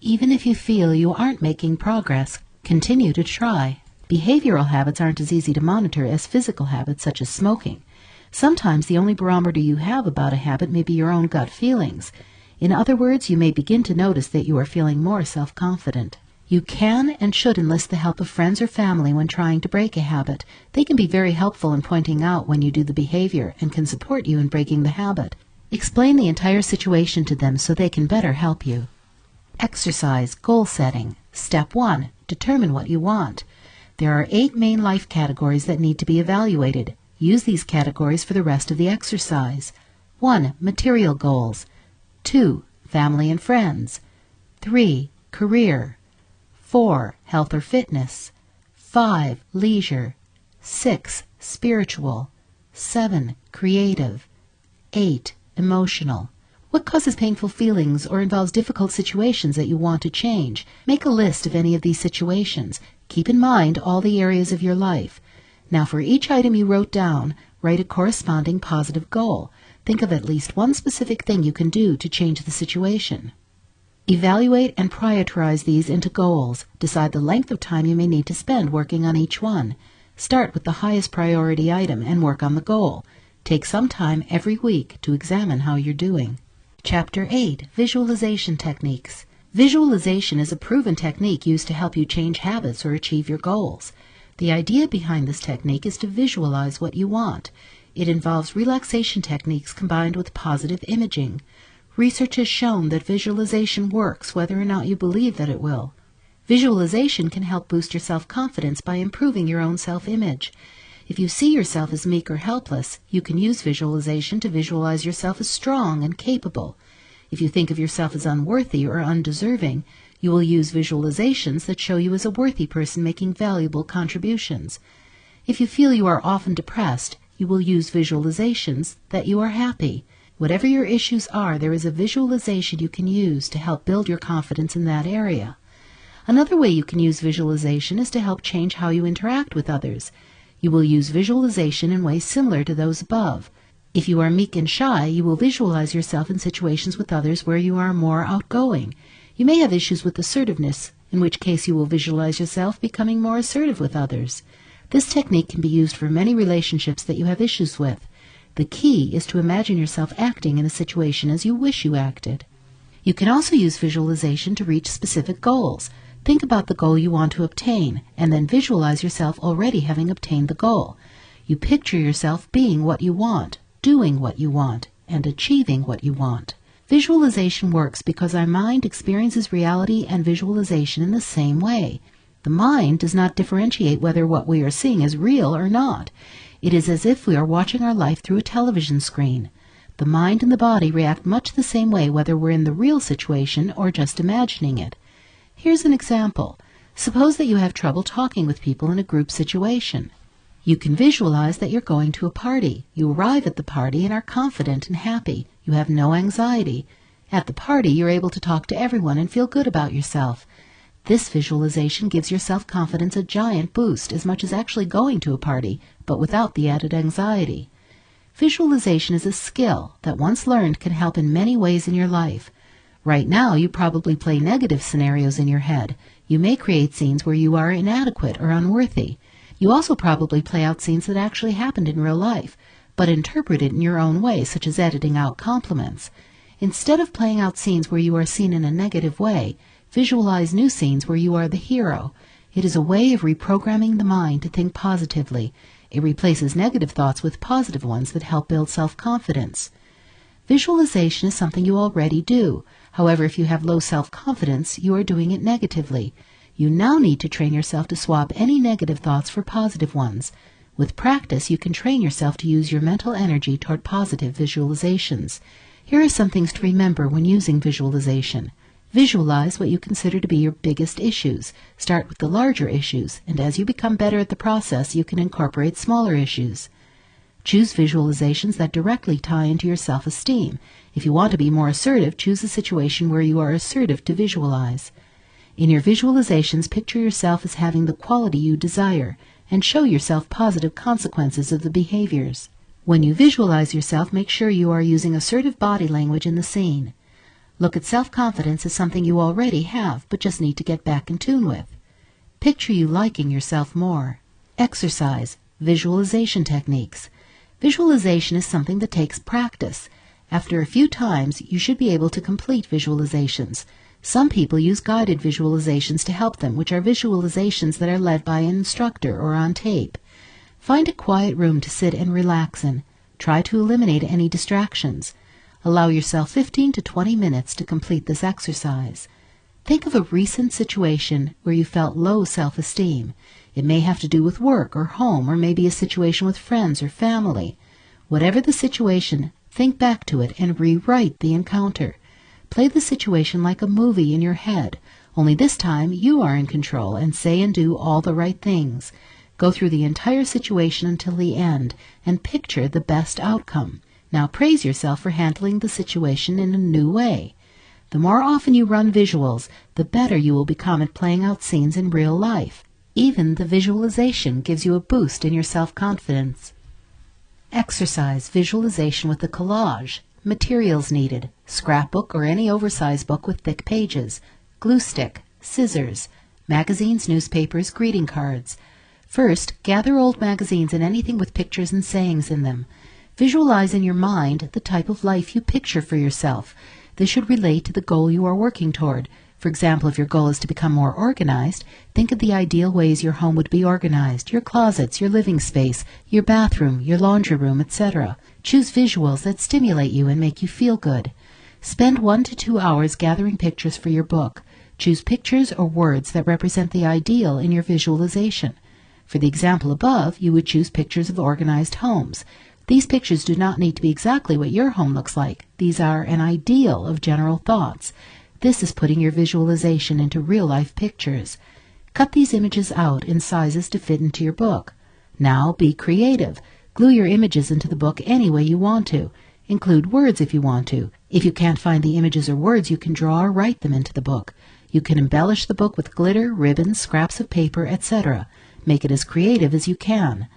Even if you feel you aren't making progress, continue to try. Behavioral habits aren't as easy to monitor as physical habits such as smoking. Sometimes the only barometer you have about a habit may be your own gut feelings. In other words, you may begin to notice that you are feeling more self-confident. You can and should enlist the help of friends or family when trying to break a habit. They can be very helpful in pointing out when you do the behavior and can support you in breaking the habit. Explain the entire situation to them so they can better help you. Exercise goal setting. Step 1. Determine what you want. There are 8 main life categories that need to be evaluated. Use these categories for the rest of the exercise. 1. Material goals. 2. Family and friends. 3. Career. 4. Health or fitness. 5. Leisure. 6. Spiritual. 7. Creative. 8. Emotional. What causes painful feelings or involves difficult situations that you want to change? Make a list of any of these situations. Keep in mind all the areas of your life. Now for each item you wrote down, write a corresponding positive goal. Think of at least one specific thing you can do to change the situation. Evaluate and prioritize these into goals. Decide the length of time you may need to spend working on each one. Start with the highest priority item and work on the goal. Take some time every week to examine how you're doing. Chapter 8. Visualization Techniques. Visualization is a proven technique used to help you change habits or achieve your goals. The idea behind this technique is to visualize what you want. It involves relaxation techniques combined with positive imaging. Research has shown that visualization works whether or not you believe that it will. Visualization can help boost your self-confidence by improving your own self-image. If you see yourself as meek or helpless, you can use visualization to visualize yourself as strong and capable. If you think of yourself as unworthy or undeserving, you will use visualizations that show you as a worthy person making valuable contributions. If you feel you are often depressed, you will use visualizations that you are happy. Whatever your issues are, there is a visualization you can use to help build your confidence in that area. Another way you can use visualization is to help change how you interact with others. You will use visualization in ways similar to those above. If you are meek and shy, you will visualize yourself in situations with others where you are more outgoing. You may have issues with assertiveness, in which case you will visualize yourself becoming more assertive with others. This technique can be used for many relationships that you have issues with. The key is to imagine yourself acting in a situation as you wish you acted. You can also use visualization to reach specific goals. Think about the goal you want to obtain, and then visualize yourself already having obtained the goal. You picture yourself being what you want, doing what you want, and achieving what you want. Visualization works because our mind experiences reality and visualization in the same way. The mind does not differentiate whether what we are seeing is real or not. It is as if we are watching our life through a television screen. The mind and the body react much the same way whether we're in the real situation or just imagining it. Here's an example. Suppose that you have trouble talking with people in a group situation. You can visualize that you're going to a party. You arrive at the party and are confident and happy. You have no anxiety. At the party, you're able to talk to everyone and feel good about yourself. This visualization gives your self-confidence a giant boost, as much as actually going to a party, but without the added anxiety. Visualization is a skill that, once learned, can help in many ways in your life. Right now, you probably play negative scenarios in your head. You may create scenes where you are inadequate or unworthy. You also probably play out scenes that actually happened in real life, but interpret it in your own way, such as editing out compliments. Instead of playing out scenes where you are seen in a negative way, visualize new scenes where you are the hero. It is a way of reprogramming the mind to think positively. It replaces negative thoughts with positive ones that help build self-confidence. Visualization is something you already do. However, if you have low self-confidence, you are doing it negatively. You now need to train yourself to swap any negative thoughts for positive ones. With practice, you can train yourself to use your mental energy toward positive visualizations. Here are some things to remember when using visualization. Visualize what you consider to be your biggest issues. Start with the larger issues, and as you become better at the process, you can incorporate smaller issues. Choose visualizations that directly tie into your self-esteem. If you want to be more assertive, choose a situation where you are assertive to visualize. In your visualizations, picture yourself as having the quality you desire, and show yourself positive consequences of the behaviors. When you visualize yourself, make sure you are using assertive body language in the scene. Look at self-confidence as something you already have, but just need to get back in tune with. Picture you liking yourself more. Exercise, visualization techniques. Visualization is something that takes practice. After a few times, you should be able to complete visualizations. Some people use guided visualizations to help them, which are visualizations that are led by an instructor or on tape. Find a quiet room to sit and relax in. Try to eliminate any distractions. Allow yourself 15 to 20 minutes to complete this exercise. Think of a recent situation where you felt low self-esteem. It may have to do with work or home, or maybe a situation with friends or family. Whatever the situation, think back to it and rewrite the encounter. Play the situation like a movie in your head, only this time you are in control and say and do all the right things. Go through the entire situation until the end and picture the best outcome. Now praise yourself for handling the situation in a new way. The more often you run visuals, the better you will become at playing out scenes in real life. Even the visualization gives you a boost in your self-confidence. Exercise visualization with a collage. Materials needed: scrapbook or any oversized book with thick pages, glue stick, scissors, magazines, newspapers, greeting cards. First, gather old magazines and anything with pictures and sayings in them. Visualize in your mind the type of life you picture for yourself. This should relate to the goal you are working toward. For example, if your goal is to become more organized, think of the ideal ways your home would be organized: your closets, your living space, your bathroom, your laundry room, etc. Choose visuals that stimulate you and make you feel good. Spend 1 to 2 hours gathering pictures for your book. Choose pictures or words that represent the ideal in your visualization. For the example above, you would choose pictures of organized homes. These pictures do not need to be exactly what your home looks like. These are an ideal of general thoughts. This is putting your visualization into real-life pictures. Cut these images out in sizes to fit into your book. Now be creative. Glue your images into the book any way you want to. Include words if you want to. If you can't find the images or words, you can draw or write them into the book. You can embellish the book with glitter, ribbons, scraps of paper, etc. Make it as creative as you can.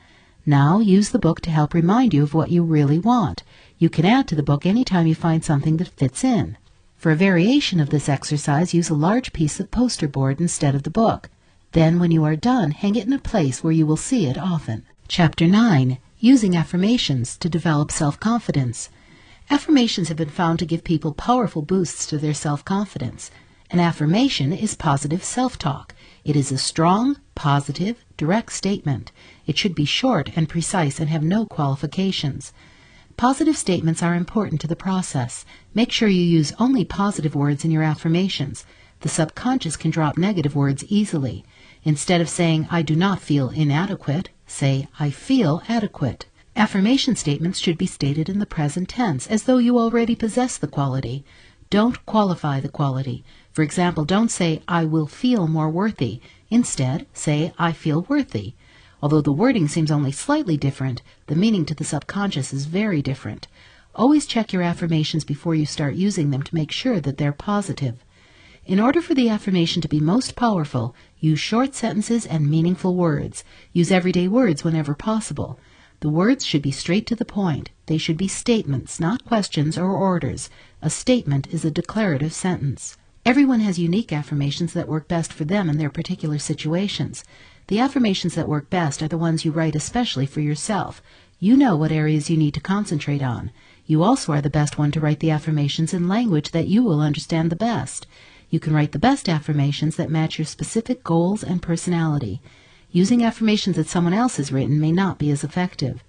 Now use the book to help remind you of what you really want. You can add to the book anytime you find something that fits in. For a variation of this exercise, use a large piece of poster board instead of the book. Then, when you are done, hang it in a place where you will see it often. Chapter 9. Using affirmations to develop self-confidence. Affirmations have been found to give people powerful boosts to their self-confidence. An affirmation is positive self-talk. It is a strong, positive, direct statement. It should be short and precise and have no qualifications. Positive statements are important to the process. Make sure you use only positive words in your affirmations. The subconscious can drop negative words easily. Instead of saying, "I do not feel inadequate," say, "I feel adequate." Affirmation statements should be stated in the present tense, as though you already possess the quality. Don't qualify the quality. For example, don't say, "I will feel more worthy." Instead, say, "I feel worthy." Although the wording seems only slightly different, the meaning to the subconscious is very different. Always check your affirmations before you start using them to make sure that they're positive. In order for the affirmation to be most powerful, use short sentences and meaningful words. Use everyday words whenever possible. The words should be straight to the point. They should be statements, not questions or orders. A statement is a declarative sentence. Everyone has unique affirmations that work best for them in their particular situations. The affirmations that work best are the ones you write especially for yourself. You know what areas you need to concentrate on. You also are the best one to write the affirmations in language that you will understand the best. You can write the best affirmations that match your specific goals and personality. Using affirmations that someone else has written may not be as effective.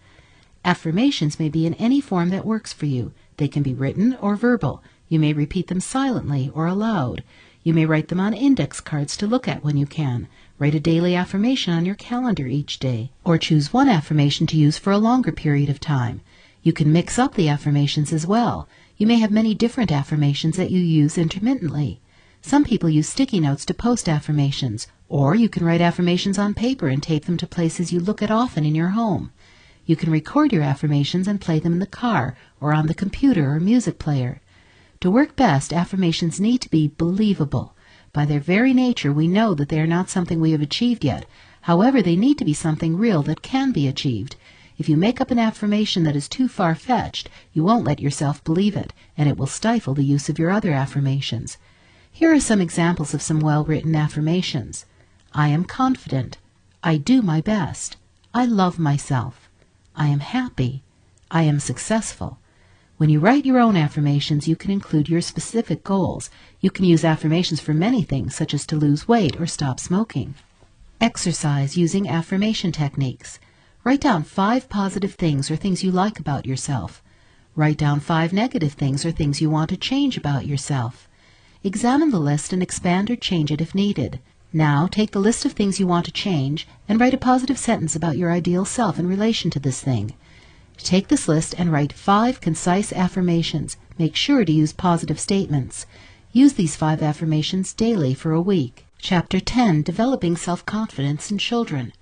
Affirmations may be in any form that works for you. They can be written or verbal. You may repeat them silently or aloud. You may write them on index cards to look at when you can. Write a daily affirmation on your calendar each day, or choose one affirmation to use for a longer period of time. You can mix up the affirmations as well. You may have many different affirmations that you use intermittently. Some people use sticky notes to post affirmations, or you can write affirmations on paper and tape them to places you look at often in your home. You can record your affirmations and play them in the car or on the computer or music player. To work best, affirmations need to be believable. By their very nature, we know that they are not something we have achieved yet. However, they need to be something real that can be achieved. If you make up an affirmation that is too far-fetched, you won't let yourself believe it, and it will stifle the use of your other affirmations. Here are some examples of some well-written affirmations. I am confident. I do my best. I love myself. I am happy. I am successful. When you write your own affirmations, you can include your specific goals. You can use affirmations for many things, such as to lose weight or stop smoking. Exercise using affirmation techniques. Write down 5 positive things or things you like about yourself. Write down 5 negative things or things you want to change about yourself. Examine the list and expand or change it if needed. Now, take the list of things you want to change and write a positive sentence about your ideal self in relation to this thing. Take this list and write 5 concise affirmations. Make sure to use positive statements. Use these 5 affirmations daily for a week. Chapter 10. Developing Self-Confidence in Children.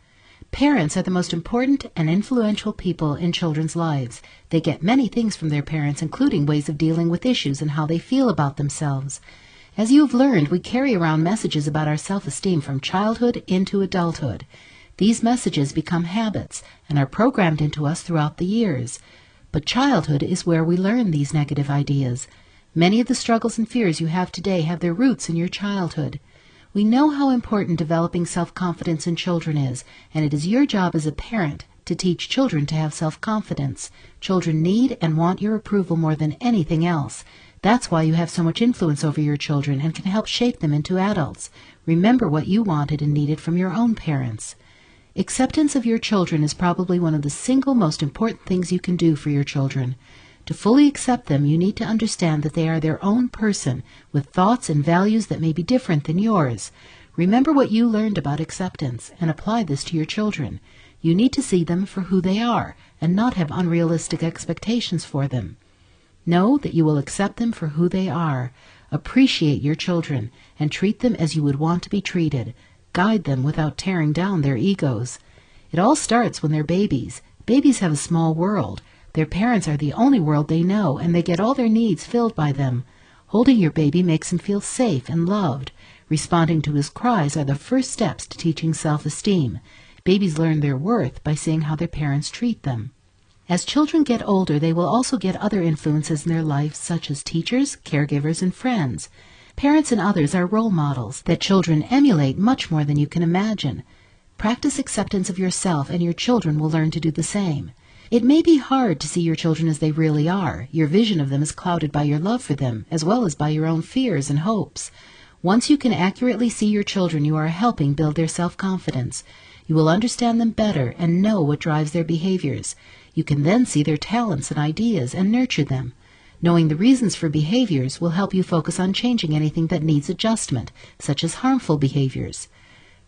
Parents are the most important and influential people in children's lives. They get many things from their parents, including ways of dealing with issues and how they feel about themselves. As you have learned, we carry around messages about our self-esteem from childhood into adulthood. These messages become habits and are programmed into us throughout the years. But childhood is where we learn these negative ideas. Many of the struggles and fears you have today have their roots in your childhood. We know how important developing self-confidence in children is, and it is your job as a parent to teach children to have self-confidence. Children need and want your approval more than anything else. That's why you have so much influence over your children and can help shape them into adults. Remember what you wanted and needed from your own parents. Acceptance of your children is probably one of the single most important things you can do for your children. To fully accept them, you need to understand that they are their own person, with thoughts and values that may be different than yours. Remember what you learned about acceptance and apply this to your children. You need to see them for who they are and not have unrealistic expectations for them. Know that you will accept them for who they are. Appreciate your children and treat them as you would want to be treated. Guide them without tearing down their egos. It all starts when they're babies. Babies have a small world. Their parents are the only world they know, and they get all their needs filled by them. Holding your baby makes him feel safe and loved. Responding to his cries are the first steps to teaching self-esteem. Babies learn their worth by seeing how their parents treat them. As children get older, they will also get other influences in their life, such as teachers, caregivers, and friends. Parents and others are role models that children emulate much more than you can imagine. Practice acceptance of yourself, and your children will learn to do the same. It may be hard to see your children as they really are. Your vision of them is clouded by your love for them, as well as by your own fears and hopes. Once you can accurately see your children, you are helping build their self-confidence. You will understand them better and know what drives their behaviors. You can then see their talents and ideas and nurture them. Knowing the reasons for behaviors will help you focus on changing anything that needs adjustment, such as harmful behaviors.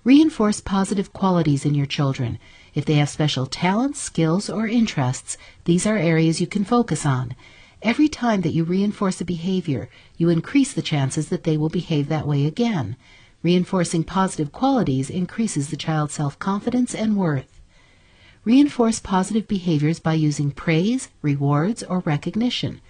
Reinforce positive qualities in your children. If they have special talents, skills, or interests, these are areas you can focus on. Every time that you reinforce a behavior, you increase the chances that they will behave that way again. Reinforcing positive qualities increases the child's self-confidence and worth. Reinforce positive behaviors by using praise, rewards, or recognition.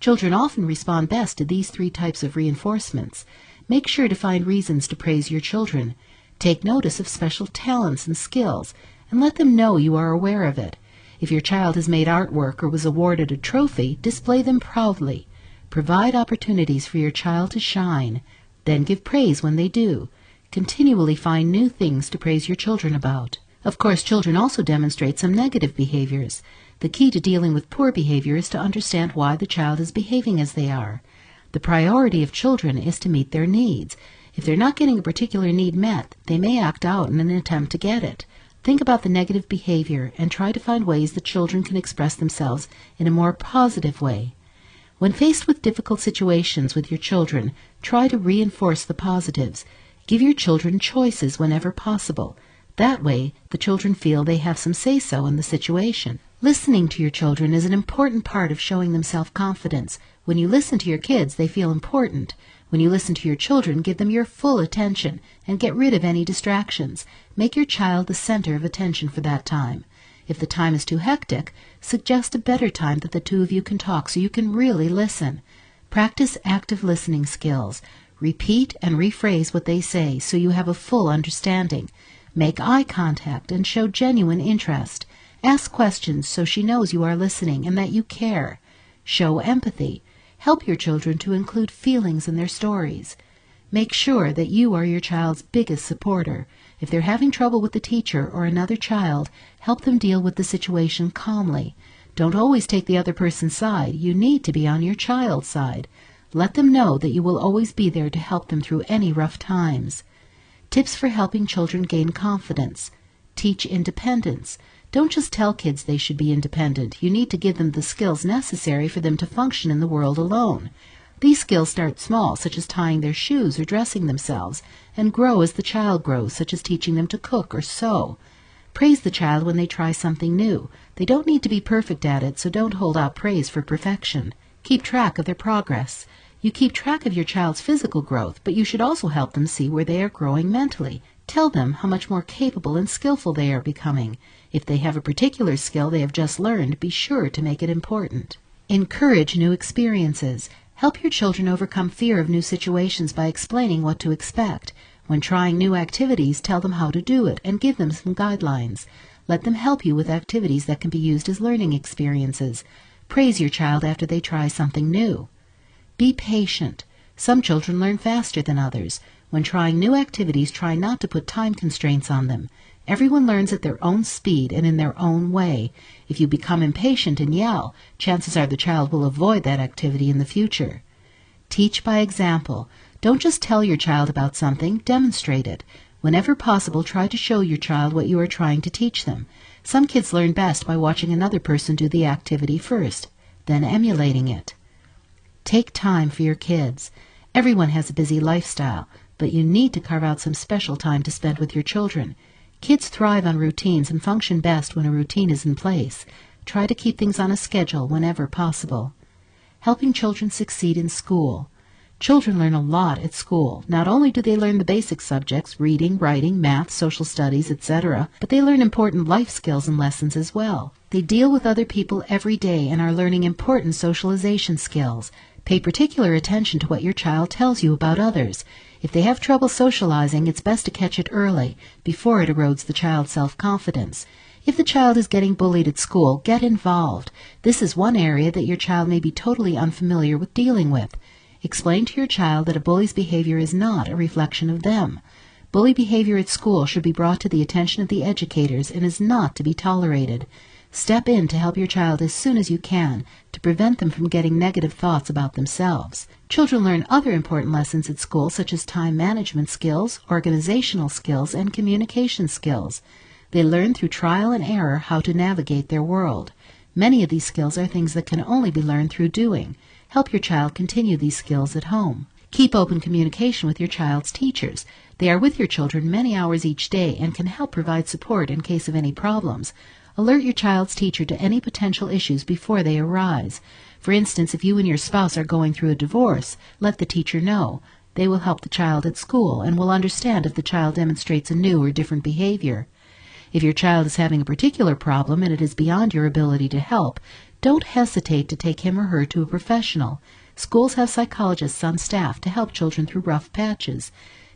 Children often respond best to these three types of reinforcements. Make sure to find reasons to praise your children. Take notice of special talents and skills, and let them know you are aware of it. If your child has made artwork or was awarded a trophy, display them proudly. Provide opportunities for your child to shine. Then give praise when they do. Continually find new things to praise your children about. Of course, children also demonstrate some negative behaviors. The key to dealing with poor behavior is to understand why the child is behaving as they are. The priority of children is to meet their needs. If they're not getting a particular need met, they may act out in an attempt to get it. Think about the negative behavior and try to find ways that children can express themselves in a more positive way. When faced with difficult situations with your children, try to reinforce the positives. Give your children choices whenever possible. That way, the children feel they have some say-so in the situation. Listening to your children is an important part of showing them self-confidence. When you listen to your kids, they feel important. When you listen to your children, give them your full attention and get rid of any distractions. Make your child the center of attention for that time. If the time is too hectic, suggest a better time that the two of you can talk so you can really listen. Practice active listening skills. Repeat and rephrase what they say so you have a full understanding. Make eye contact and show genuine interest. Ask questions so she knows you are listening and that you care. Show empathy. Help your children to include feelings in their stories. Make sure that you are your child's biggest supporter. If they're having trouble with the teacher or another child, help them deal with the situation calmly. Don't always take the other person's side. You need to be on your child's side. Let them know that you will always be there to help them through any rough times. Tips for helping children gain confidence. Teach independence. Don't just tell kids they should be independent. You need to give them the skills necessary for them to function in the world alone. These skills start small, such as tying their shoes or dressing themselves, and grow as the child grows, such as teaching them to cook or sew. Praise the child when they try something new. They don't need to be perfect at it, so don't hold out praise for perfection. Keep track of their progress. You keep track of your child's physical growth, but you should also help them see where they are growing mentally. Tell them how much more capable and skillful they are becoming. If they have a particular skill they have just learned, be sure to make it important. Encourage new experiences. Help your children overcome fear of new situations by explaining what to expect. When trying new activities, tell them how to do it and give them some guidelines. Let them help you with activities that can be used as learning experiences. Praise your child after they try something new. Be patient. Some children learn faster than others. When trying new activities, try not to put time constraints on them. Everyone learns at their own speed and in their own way. If you become impatient and yell, chances are the child will avoid that activity in the future. Teach by example. Don't just tell your child about something, demonstrate it. Whenever possible, try to show your child what you are trying to teach them. Some kids learn best by watching another person do the activity first, then emulating it. Take time for your kids. Everyone has a busy lifestyle, but you need to carve out some special time to spend with your children. Kids thrive on routines and function best when a routine is in place. Try to keep things on a schedule whenever possible. Helping children succeed in school. Children learn a lot at school. Not only do they learn the basic subjects, reading, writing, math, social studies, etc., but they learn important life skills and lessons as well. They deal with other people every day and are learning important socialization skills. Pay particular attention to what your child tells you about others. If they have trouble socializing, it's best to catch it early, before it erodes the child's self-confidence. If the child is getting bullied at school, get involved. This is one area that your child may be totally unfamiliar with dealing with. Explain to your child that a bully's behavior is not a reflection of them. Bully behavior at school should be brought to the attention of the educators and is not to be tolerated. Step in to help your child as soon as you can to prevent them from getting negative thoughts about themselves. Children learn other important lessons at school such as time management skills, organizational skills, and communication skills. They learn through trial and error how to navigate their world. Many of these skills are things that can only be learned through doing. Help your child continue these skills at home. Keep open communication with your child's teachers. They are with your children many hours each day and can help provide support in case of any problems. Alert your child's teacher to any potential issues before they arise. For instance, if you and your spouse are going through a divorce, let the teacher know. They will help the child at school and will understand if the child demonstrates a new or different behavior. If your child is having a particular problem and it is beyond your ability to help, don't hesitate to take him or her to a professional. Schools have psychologists on staff to help children through rough patches.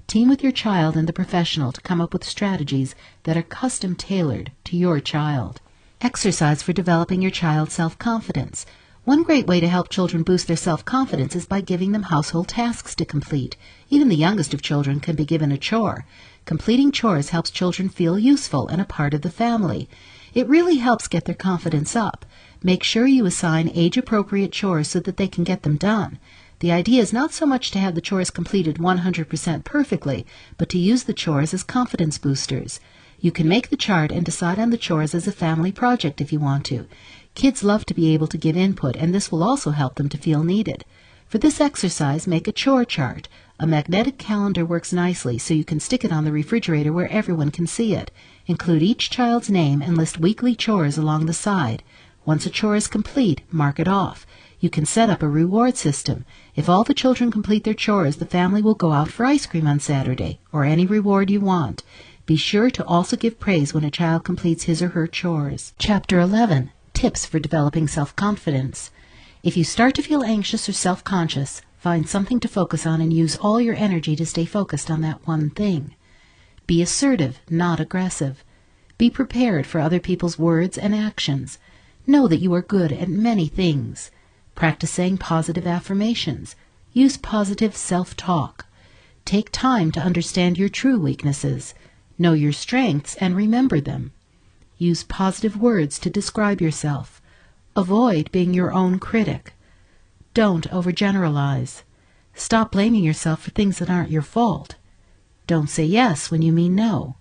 Team with your child and the professional to come up with strategies that are custom-tailored to your child. Exercise for developing your child's self-confidence. One great way to help children boost their self-confidence is by giving them household tasks to complete. Even the youngest of children can be given a chore. Completing chores helps children feel useful and a part of the family. It really helps get their confidence up. Make sure you assign age-appropriate chores so that they can get them done. The idea is not so much to have the chores completed 100% perfectly, but to use the chores as confidence boosters. You can make the chart and decide on the chores as a family project if you want to. Kids love to be able to give input, and this will also help them to feel needed. For this exercise, make a chore chart. A magnetic calendar works nicely, so you can stick it on the refrigerator where everyone can see it. Include each child's name and list weekly chores along the side. Once a chore is complete, mark it off. You can set up a reward system. If all the children complete their chores, the family will go out for ice cream on Saturday, or any reward you want. Be sure to also give praise when a child completes his or her chores. Chapter 11. Tips for developing self-confidence. If you start to feel anxious or self-conscious, find something to focus on and use all your energy to stay focused on that one thing. Be assertive, not aggressive. Be prepared for other people's words and actions. Know that you are good at many things. Practice saying positive affirmations. Use positive self-talk. Take time to understand your true weaknesses. Know your strengths and remember them. Use positive words to describe yourself. Avoid being your own critic. Don't overgeneralize. Stop blaming yourself for things that aren't your fault. Don't say yes when you mean no.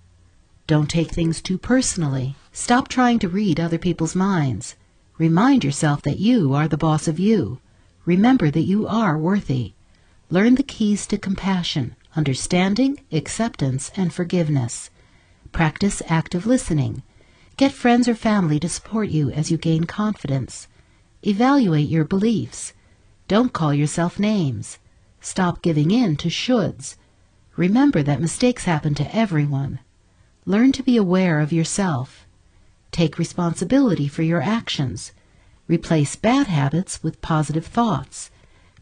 Don't take things too personally. Stop trying to read other people's minds. Remind yourself that you are the boss of you. Remember that you are worthy. Learn the keys to compassion, understanding, acceptance, and forgiveness. Practice active listening. Get friends or family to support you as you gain confidence. Evaluate your beliefs. Don't call yourself names. Stop giving in to shoulds. Remember that mistakes happen to everyone. Learn to be aware of yourself. Take responsibility for your actions. Replace bad habits with positive thoughts.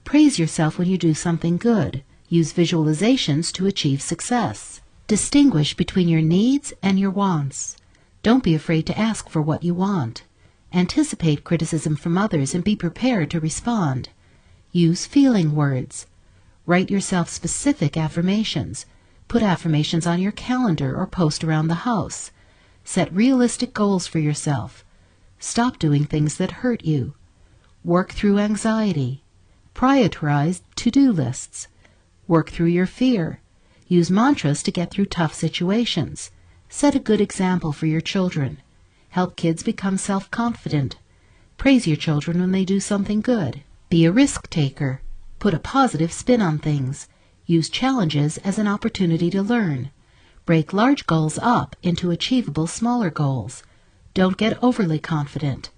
Praise yourself when you do something good. Use visualizations to achieve success. Distinguish between your needs and your wants. Don't be afraid to ask for what you want. Anticipate criticism from others and be prepared to respond. Use feeling words. Write yourself specific affirmations. Put affirmations on your calendar or post around the house. Set realistic goals for yourself. Stop doing things that hurt you. Work through anxiety. Prioritize to-do lists. Work through your fear. Use mantras to get through tough situations. Set a good example for your children. Help kids become self-confident. Praise your children when they do something good. Be a risk taker. Put a positive spin on things. Use challenges as an opportunity to learn. Break large goals up into achievable smaller goals. Don't get overly confident.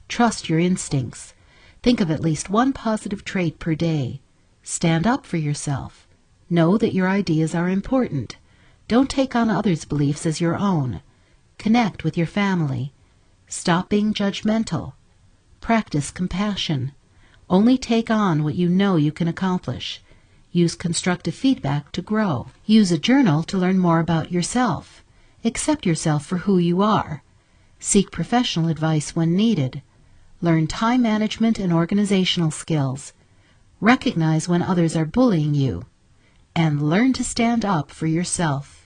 Trust your instincts. Think of at least one positive trait per day. Stand up for yourself. Know that your ideas are important. Don't take on others' beliefs as your own. Connect with your family. Stop being judgmental. Practice compassion. Only take on what you know you can accomplish. Use constructive feedback to grow. Use a journal to learn more about yourself. Accept yourself for who you are. Seek professional advice when needed. Learn time management and organizational skills. Recognize when others are bullying you. And learn to stand up for yourself.